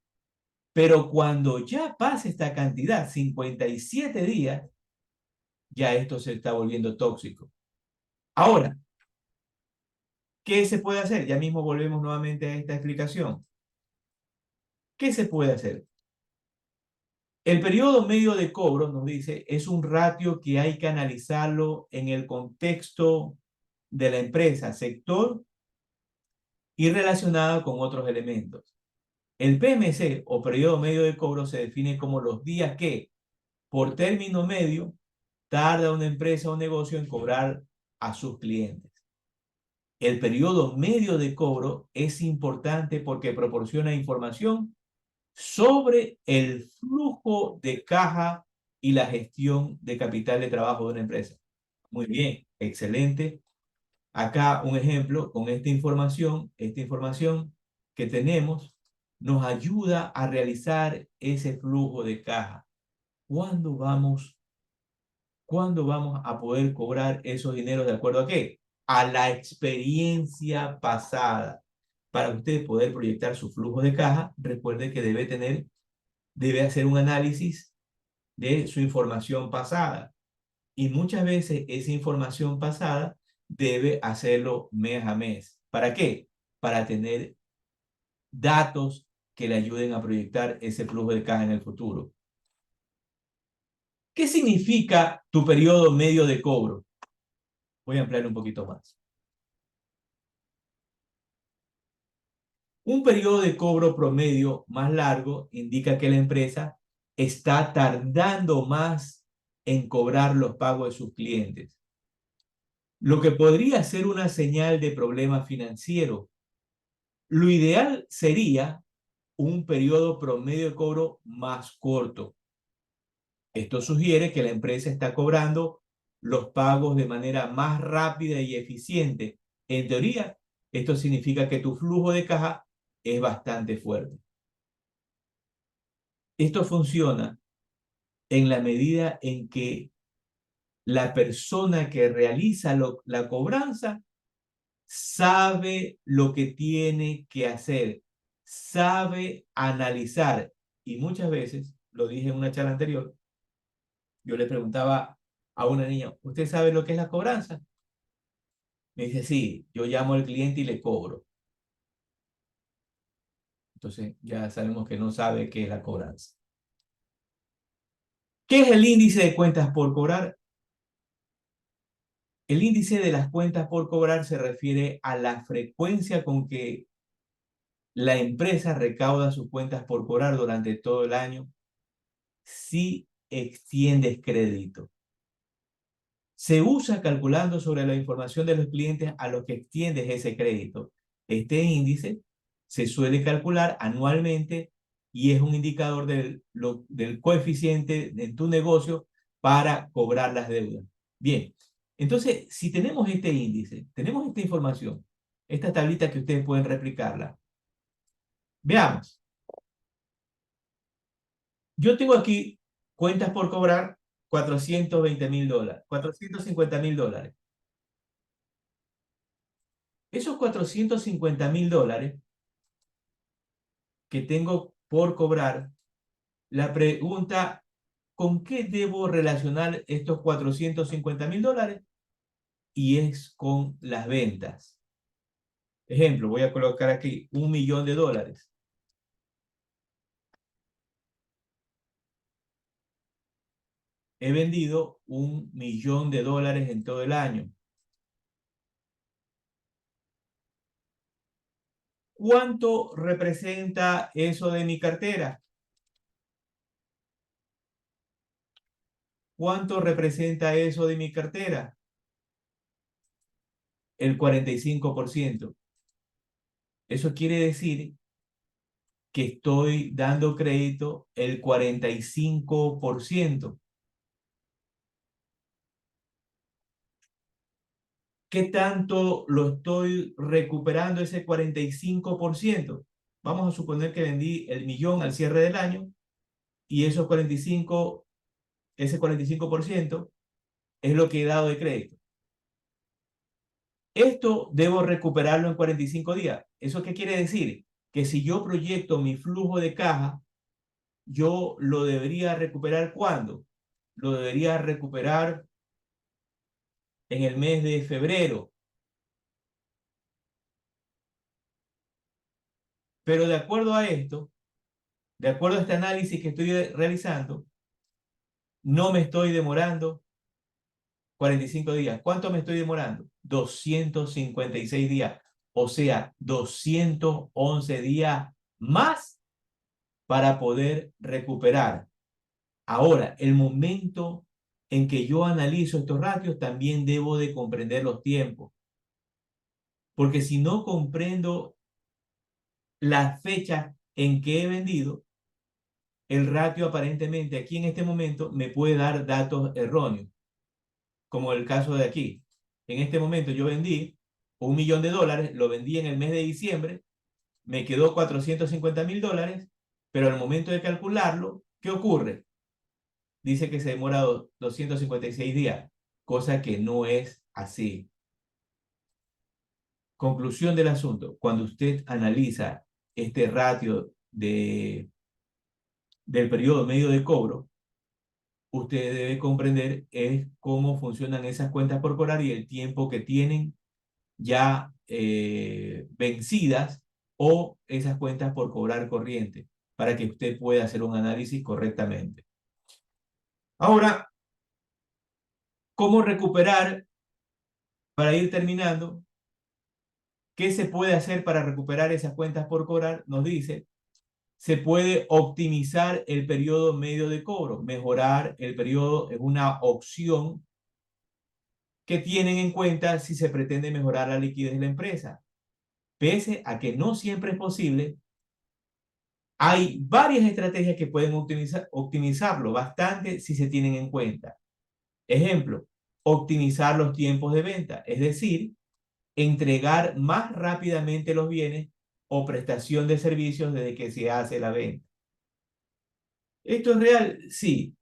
Pero cuando ya pase esta cantidad, 57 días, ya esto se está volviendo tóxico. Ahora, ¿qué se puede hacer? Ya mismo volvemos nuevamente a esta explicación. ¿Qué se puede hacer? El periodo medio de cobro, nos dice, es un ratio que hay que analizarlo en el contexto de la empresa, sector y relacionado con otros elementos. El PMC o periodo medio de cobro se define como los días que, por término medio, tarda una empresa o negocio en cobrar a sus clientes. El periodo medio de cobro es importante porque proporciona información sobre el flujo de caja y la gestión de capital de trabajo de una empresa. Muy bien, excelente. Acá un ejemplo con esta información que tenemos nos ayuda a realizar ese flujo de caja. ¿Cuándo vamos a poder cobrar esos dineros de acuerdo a qué? A la experiencia pasada. Para usted poder proyectar su flujo de caja, recuerde que debe hacer un análisis de su información pasada. Y muchas veces esa información pasada debe hacerlo mes a mes. ¿Para qué? Para tener datos que le ayuden a proyectar ese flujo de caja en el futuro. ¿Qué significa tu periodo medio de cobro? Voy a ampliar un poquito más. Un periodo de cobro promedio más largo indica que la empresa está tardando más en cobrar los pagos de sus clientes, lo que podría ser una señal de problema financiero. Lo ideal sería un periodo promedio de cobro más corto. Esto sugiere que la empresa está cobrando los pagos de manera más rápida y eficiente. En teoría, esto significa que tu flujo de caja es bastante fuerte. Esto funciona en la medida en que la persona que realiza la cobranza sabe lo que tiene que hacer, sabe analizar. Y muchas veces, lo dije en una charla anterior, yo le preguntaba a una niña, ¿usted sabe lo que es la cobranza? Me dice, sí, yo llamo al cliente y le cobro. Entonces ya sabemos que no sabe qué es la cobranza. ¿Qué es el índice de cuentas por cobrar? El índice de las cuentas por cobrar se refiere a la frecuencia con que la empresa recauda sus cuentas por cobrar durante todo el año si extiendes crédito. Se usa calculando sobre la información de los clientes a los que extiendes ese crédito. Este índice se suele calcular anualmente y es un indicador del coeficiente en tu negocio para cobrar las deudas. Bien, entonces, si tenemos este índice, tenemos esta información, esta tablita que ustedes pueden replicarla. Veamos. Yo tengo aquí cuentas por cobrar $420,000, $450,000. Esos $450,000 que tengo por cobrar, la pregunta, ¿con qué debo relacionar estos $450.000? Y es con las ventas. Ejemplo, voy a colocar aquí $1.000.000. He vendido $1.000.000 en todo el año. ¿Cuánto representa eso de mi cartera? ¿Cuánto representa eso de mi cartera? El 45%. Eso quiere decir que estoy dando crédito el 45%. ¿Qué tanto lo estoy recuperando ese 45%? Vamos a suponer que vendí el millón al cierre del año y ese 45% es lo que he dado de crédito. Esto debo recuperarlo en 45 días. ¿Eso qué quiere decir? Que si yo proyecto mi flujo de caja, yo lo debería recuperar ¿cuándo? Lo debería recuperar en el mes de febrero. Pero de acuerdo a esto, de acuerdo a este análisis que estoy realizando, no me estoy demorando 45 días. ¿Cuánto me estoy demorando? 256 días. O sea, 211 días más para poder recuperar. Ahora, el momento en que yo analizo estos ratios, también debo de comprender los tiempos. Porque si no comprendo la fecha en que he vendido, el ratio aparentemente aquí en este momento me puede dar datos erróneos, como el caso de aquí. En este momento yo vendí $1.000.000, lo vendí en el mes de diciembre, me quedó $450.000, pero al momento de calcularlo, ¿qué ocurre? Dice que se demora 256 días, cosa que no es así. Conclusión del asunto, cuando usted analiza este ratio del periodo medio de cobro, usted debe comprender es cómo funcionan esas cuentas por cobrar y el tiempo que tienen ya vencidas o esas cuentas por cobrar corriente para que usted pueda hacer un análisis correctamente. Ahora, ¿cómo recuperar, para ir terminando, qué se puede hacer para recuperar esas cuentas por cobrar? Nos dice, se puede optimizar el periodo medio de cobro. Mejorar el periodo es una opción que tienen en cuenta si se pretende mejorar la liquidez de la empresa. Pese a que no siempre es posible, hay varias estrategias que pueden optimizarlo bastante si se tienen en cuenta. Ejemplo, optimizar los tiempos de venta, es decir, entregar más rápidamente los bienes o prestación de servicios desde que se hace la venta. ¿Esto es real? Sí.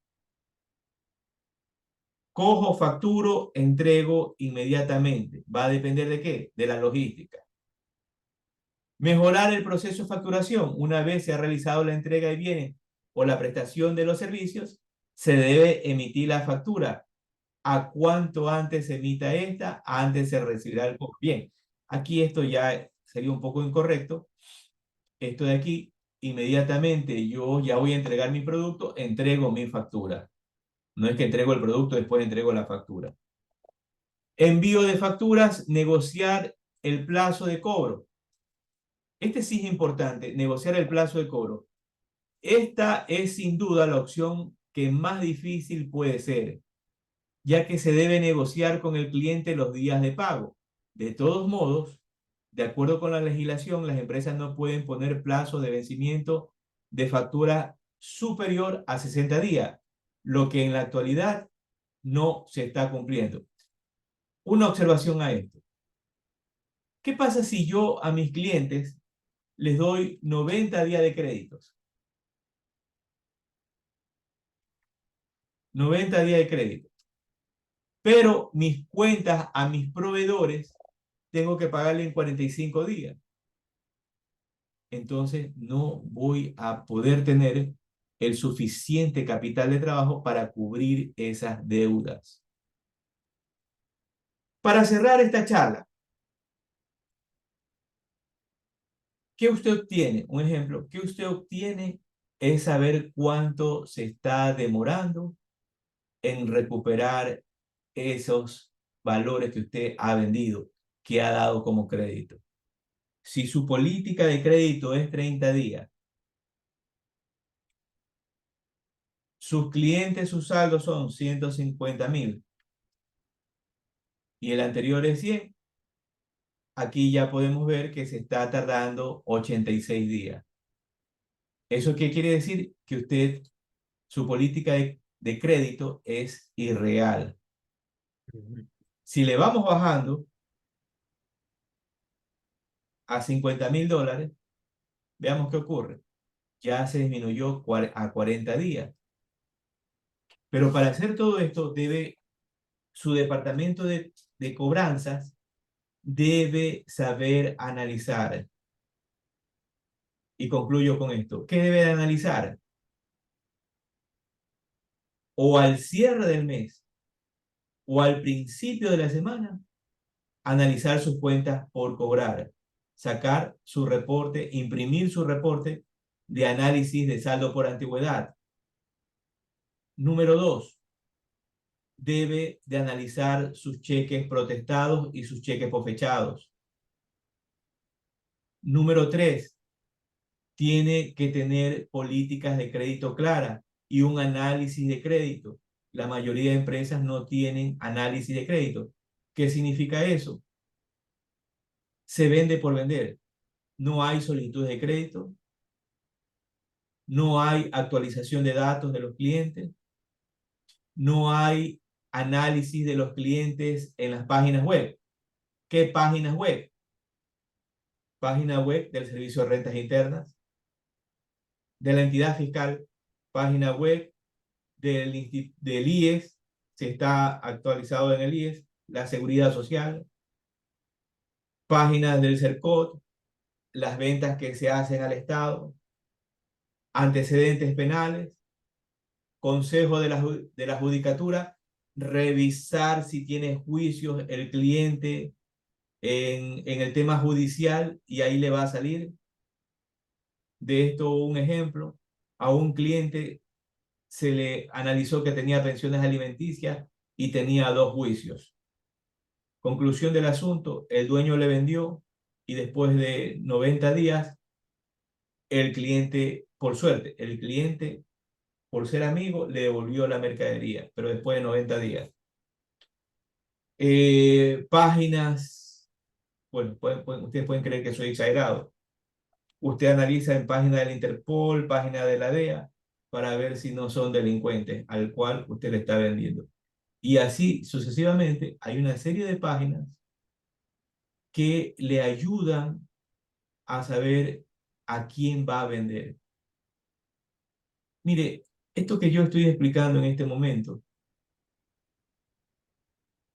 Cojo, facturo, entrego inmediatamente. ¿Va a depender de qué? De la logística. Mejorar el proceso de facturación. Una vez se ha realizado la entrega de bienes o la prestación de los servicios, se debe emitir la factura. A cuanto antes se emita esta, antes se recibirá el cobro. Bien, aquí esto ya sería un poco incorrecto. Esto de aquí, inmediatamente yo ya voy a entregar mi producto, entrego mi factura. No es que entrego el producto, después entrego la factura. Envío de facturas, negociar el plazo de cobro. Este sí es importante, negociar el plazo de cobro. Esta es sin duda la opción que más difícil puede ser, ya que se debe negociar con el cliente los días de pago. De todos modos, de acuerdo con la legislación, las empresas no pueden poner plazo de vencimiento de factura superior a 60 días, lo que en la actualidad no se está cumpliendo. Una observación a esto. ¿Qué pasa si yo a mis clientes les doy 90 días de créditos? 90 días de crédito. Pero mis cuentas a mis proveedores tengo que pagarle en 45 días. entonces no voy a poder tener el suficiente capital de trabajo para cubrir esas deudas. Para cerrar esta charla, ¿qué usted obtiene? Un ejemplo, ¿qué usted obtiene? Es saber cuánto se está demorando en recuperar esos valores que usted ha vendido, que ha dado como crédito. Si su política de crédito es 30 días, sus clientes, sus saldos son 150.000 y el anterior es 100, aquí ya podemos ver que se está tardando 86 días. ¿Eso qué quiere decir? Que usted, su política de crédito es irreal. Si le vamos bajando a $50.000, veamos qué ocurre. Ya se disminuyó a 40 días. Pero para hacer todo esto, su departamento de cobranzas debe saber analizar. Y concluyo con esto. ¿Qué debe de analizar? O al cierre del mes o al principio de la semana, analizar sus cuentas por cobrar, sacar su reporte, imprimir su reporte de análisis de saldo por antigüedad. Número 2, debe de analizar sus cheques protestados y sus cheques por fechados. Número 3, tiene que tener políticas de crédito claras y un análisis de crédito. La mayoría de empresas no tienen análisis de crédito. ¿Qué significa eso? Se vende por vender. No hay solicitudes de crédito, no hay actualización de datos de los clientes, no hay análisis de los clientes en las páginas web. ¿Qué páginas web? Página web del Servicio de Rentas Internas, de la entidad fiscal, página web del IES, si está actualizado en el IES, la Seguridad Social, páginas del CERCOT, las ventas que se hacen al Estado, antecedentes penales, consejo de la judicatura, revisar si tiene juicios el cliente en el tema judicial y ahí le va a salir. De esto un ejemplo, a un cliente se le analizó que tenía pensiones alimenticias y tenía 2 juicios. Conclusión del asunto, el dueño le vendió y después de 90 días, el cliente, por suerte, el cliente, por ser amigo, le devolvió la mercadería, pero después de 90 días. Páginas, bueno, ustedes pueden creer que soy exagerado. Usted analiza en página del Interpol, página de la DEA, para ver si no son delincuentes al cual usted le está vendiendo. Y así sucesivamente hay una serie de páginas que le ayudan a saber a quién va a vender. Mire, esto que yo estoy explicando en este momento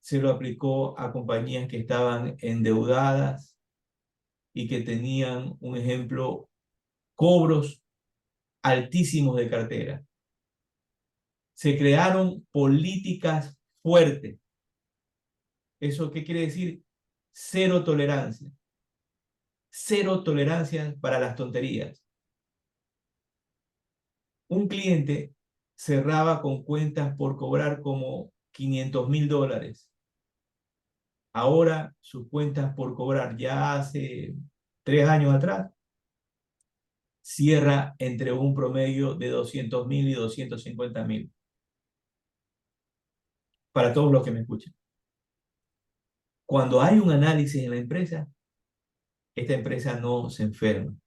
se lo aplicó a compañías que estaban endeudadas y que tenían, un ejemplo, cobros altísimos de cartera. Se crearon políticas fuertes. ¿Eso qué quiere decir? Cero tolerancia. Cero tolerancia para las tonterías. Un cliente cerraba con cuentas por cobrar como $500.000. Ahora sus cuentas por cobrar ya hace 3 años atrás cierra entre un promedio de 200.000 y 250.000. Para todos los que me escuchan. Cuando hay un análisis en la empresa, esta empresa no se enferma.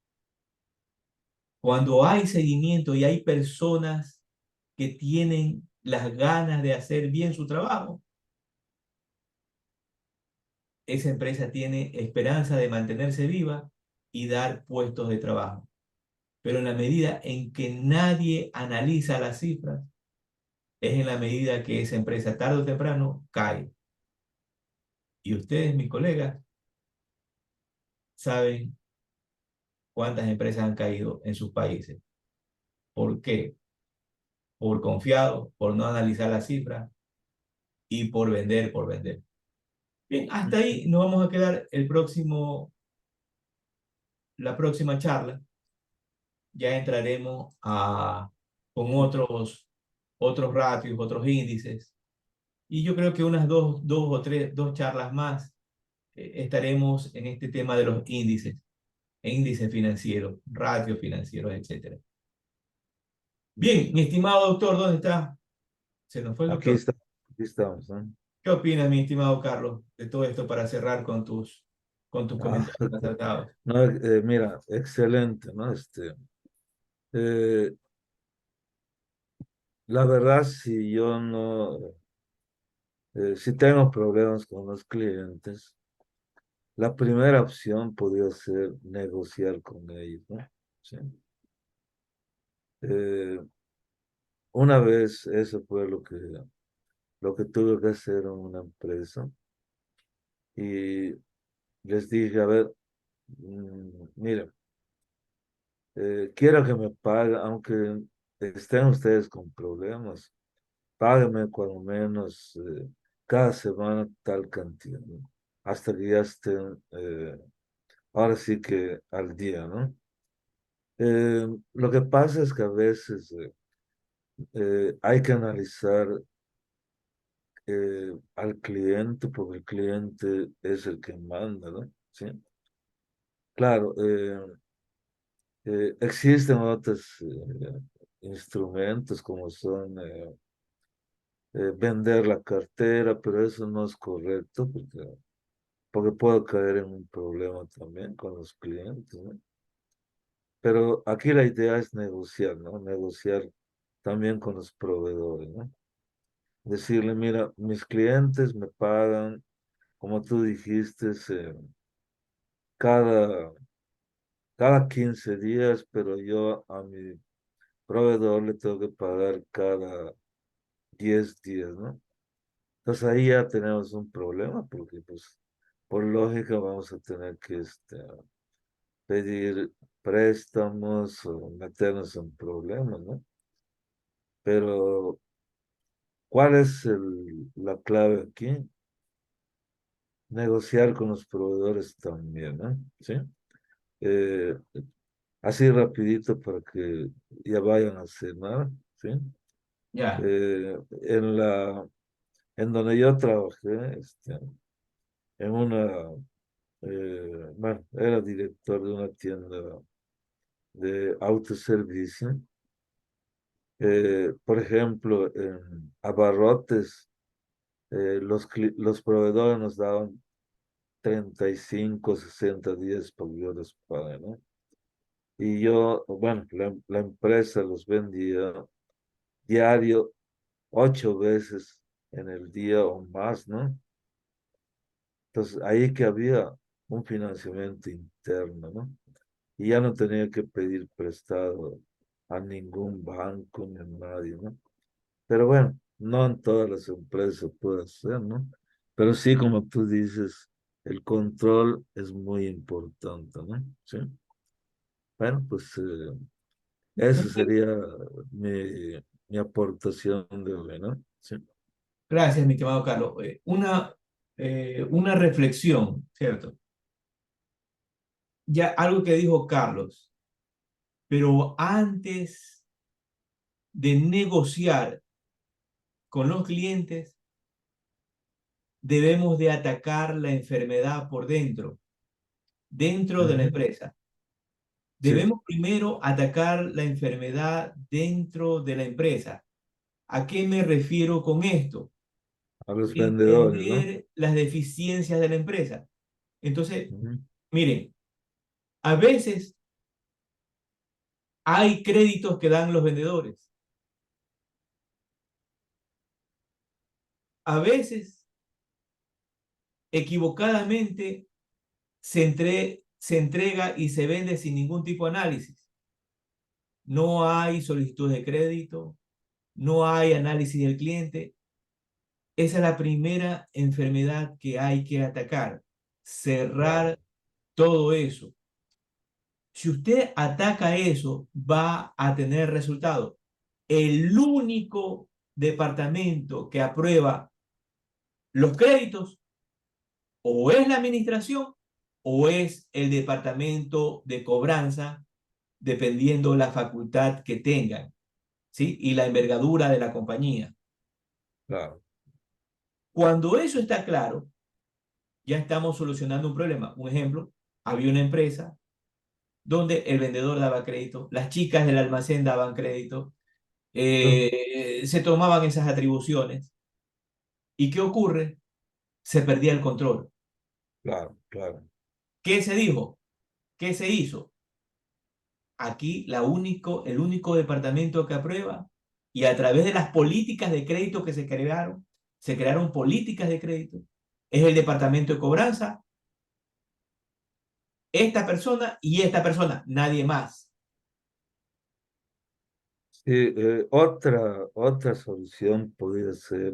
Cuando hay seguimiento y hay personas que tienen las ganas de hacer bien su trabajo, esa empresa tiene esperanza de mantenerse viva y dar puestos de trabajo. Pero en la medida en que nadie analiza las cifras, es en la medida que esa empresa tarde o temprano cae. Y ustedes, mis colegas, saben cuántas empresas han caído en sus países. ¿Por qué? Por confiado, por no analizar las cifras y por vender, por vender. Bien, hasta ahí nos vamos a quedar la próxima charla. Ya entraremos con otros ratios, otros índices. Y yo creo que unas dos charlas más estaremos en este tema de los índices financieros, ratios financieros, etcétera. Bien, mi estimado doctor, ¿dónde está? Se nos fue el Aquí doctor. está, aquí estamos, ¿no? ¿Qué opinas, mi estimado Carlos, de todo esto para cerrar con tus Ah, comentarios acertados? no, mira, excelente, ¿no? Eh, la verdad, si yo no, si tengo problemas con los clientes, la primera opción podría ser negociar con ellos, ¿no? Sí. Eh, una vez eso fue lo que tuve que hacer en una empresa y les dije, a ver, mira, quiero que me paguen, aunque estén ustedes con problemas, páguenme cuando menos cada semana tal cantidad, ¿no? Hasta que ya estén, ahora sí que al día, ¿no? Lo que pasa es que a veces hay que analizar al cliente porque el cliente es el que manda, ¿no? Sí. Claro, existen otros instrumentos como son vender la cartera, pero eso no es correcto porque puedo caer en un problema también con los clientes, ¿no? Pero aquí la idea es negociar, ¿no? Negociar también con los proveedores, ¿no? Decirle, mira, mis clientes me pagan, como tú dijiste, cada, cada 15 días, pero yo a mi proveedor le tengo que pagar cada 10 días, ¿no? Entonces ahí ya tenemos un problema porque pues por lógica vamos a tener que pedir préstamos o meternos en problemas, ¿no? Pero ¿cuál es la clave aquí? Negociar con los proveedores también, ¿no? ¿Sí? Eh, así rapidito para que ya vayan a cenar, ¿sí? Ya, Eh, en la, en donde yo trabajé, en bueno, era director de una tienda de autoservicio. Por ejemplo, en abarrotes, los proveedores nos daban 35 60 días para que yo les pague, ¿no? Y yo, bueno, la empresa los vendía diario 8 veces en el día o más, ¿no? Entonces, ahí que había un financiamiento interno, ¿no? Y ya no tenía que pedir prestado a ningún banco ni a nadie, ¿no? Pero bueno, no en todas las empresas se puede hacer, ¿no? Pero sí, como tú dices, el control es muy importante, ¿no? Sí. Bueno, pues eso sería mi, mi aportación de hoy, ¿no? Sí. gracias, mi estimado Carlos. Una reflexión, ¿cierto? Ya algo que dijo Carlos, pero antes de negociar con los clientes, debemos de atacar la enfermedad por dentro de la Ujú. empresa. Sí, Debemos primero atacar la enfermedad dentro de la empresa. ¿A qué me refiero con esto? a los vendedores, ¿no? Entender las deficiencias de la empresa. Entonces, Ujú. miren, a veces hay créditos que dan los vendedores. A veces, equivocadamente, se entrega y se vende sin ningún tipo de análisis. No hay solicitud de crédito, no hay análisis del cliente. Esa es la primera enfermedad que hay que atacar. Claro. Cerrar todo eso. Si usted ataca eso, va a tener resultados. El único departamento que aprueba los créditos o es la administración o es el departamento de cobranza, dependiendo la facultad que tengan, ¿sí? Y la envergadura de la compañía. Claro, Cuando eso está claro, ya estamos solucionando un problema. Un ejemplo, había una empresa donde el vendedor daba crédito, las chicas del almacén daban crédito, no, se tomaban esas atribuciones. ¿Y qué ocurre? Se perdía el control. claro, claro. ¿Qué se dijo? ¿Qué se hizo? Aquí el único departamento que aprueba y a través de las políticas de crédito que se crearon políticas de crédito, es el departamento de cobranza, esta persona, nadie más. Sí, otra solución podría ser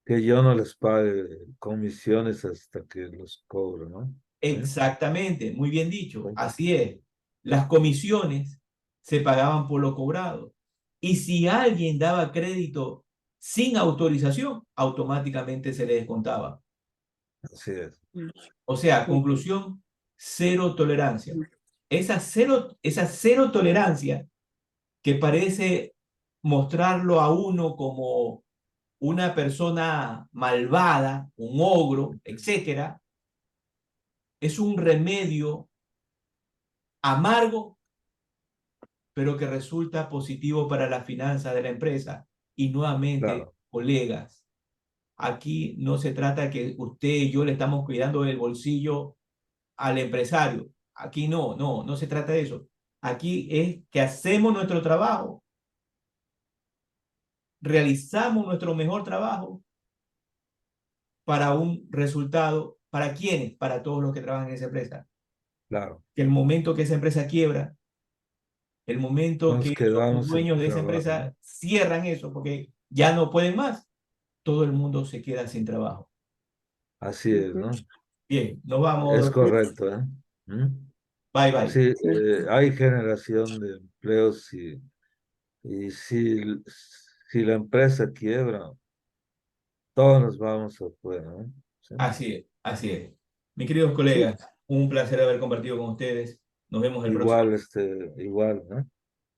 que yo no les pague comisiones hasta que los cobro, ¿no? ¿Sí? Exactamente, muy bien dicho, Sí. así es. Las comisiones se pagaban por lo cobrado. Y si alguien daba crédito sin autorización, automáticamente se le descontaba. Así es. O sea, conclusión, cero tolerancia. Esa cero tolerancia que parece mostrarlo a uno como una persona malvada, un ogro, etcétera, es un remedio amargo, pero que resulta positivo para la finanza de la empresa. Y nuevamente, Claro, colegas, aquí no se trata que usted y yo le estamos cuidando el bolsillo al empresario. Aquí no se trata de eso. Aquí es que hacemos nuestro trabajo, realizamos nuestro mejor trabajo para un resultado. ¿Para quiénes? Para todos los que trabajan en esa empresa. claro. Que el momento que esa empresa quiebra, el momento Nos que los quedamos sin dueños de esa trabajo, empresa ¿no? cierran eso porque ya no pueden más, todo el mundo se queda sin trabajo. Así es, ¿no? Bien, nos vamos, Es doctor. correcto, ¿eh? ¿Mm? Bye bye. Sí, hay generación de empleos y si la empresa quiebra, todos nos vamos afuera, ¿no? Sí. Así es, así es. Mis queridos colegas, un placer haber compartido con ustedes. Nos vemos el próximo. Igual, igual, ¿no?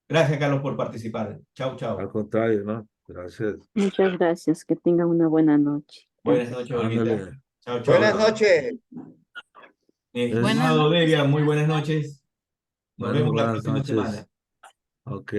Gracias, Carlos, por participar. Chau, Al chau. contrario, ¿no? Gracias. Muchas gracias. Que tengan una buena noche. Buenas Gracias. noches, Olguita. Ándale. Chao, chao. Buenas noches. Mi Buenas estimado noches. Delia, muy buenas noches. Nos Bueno, vemos la buenas próxima semana. noches. Ok.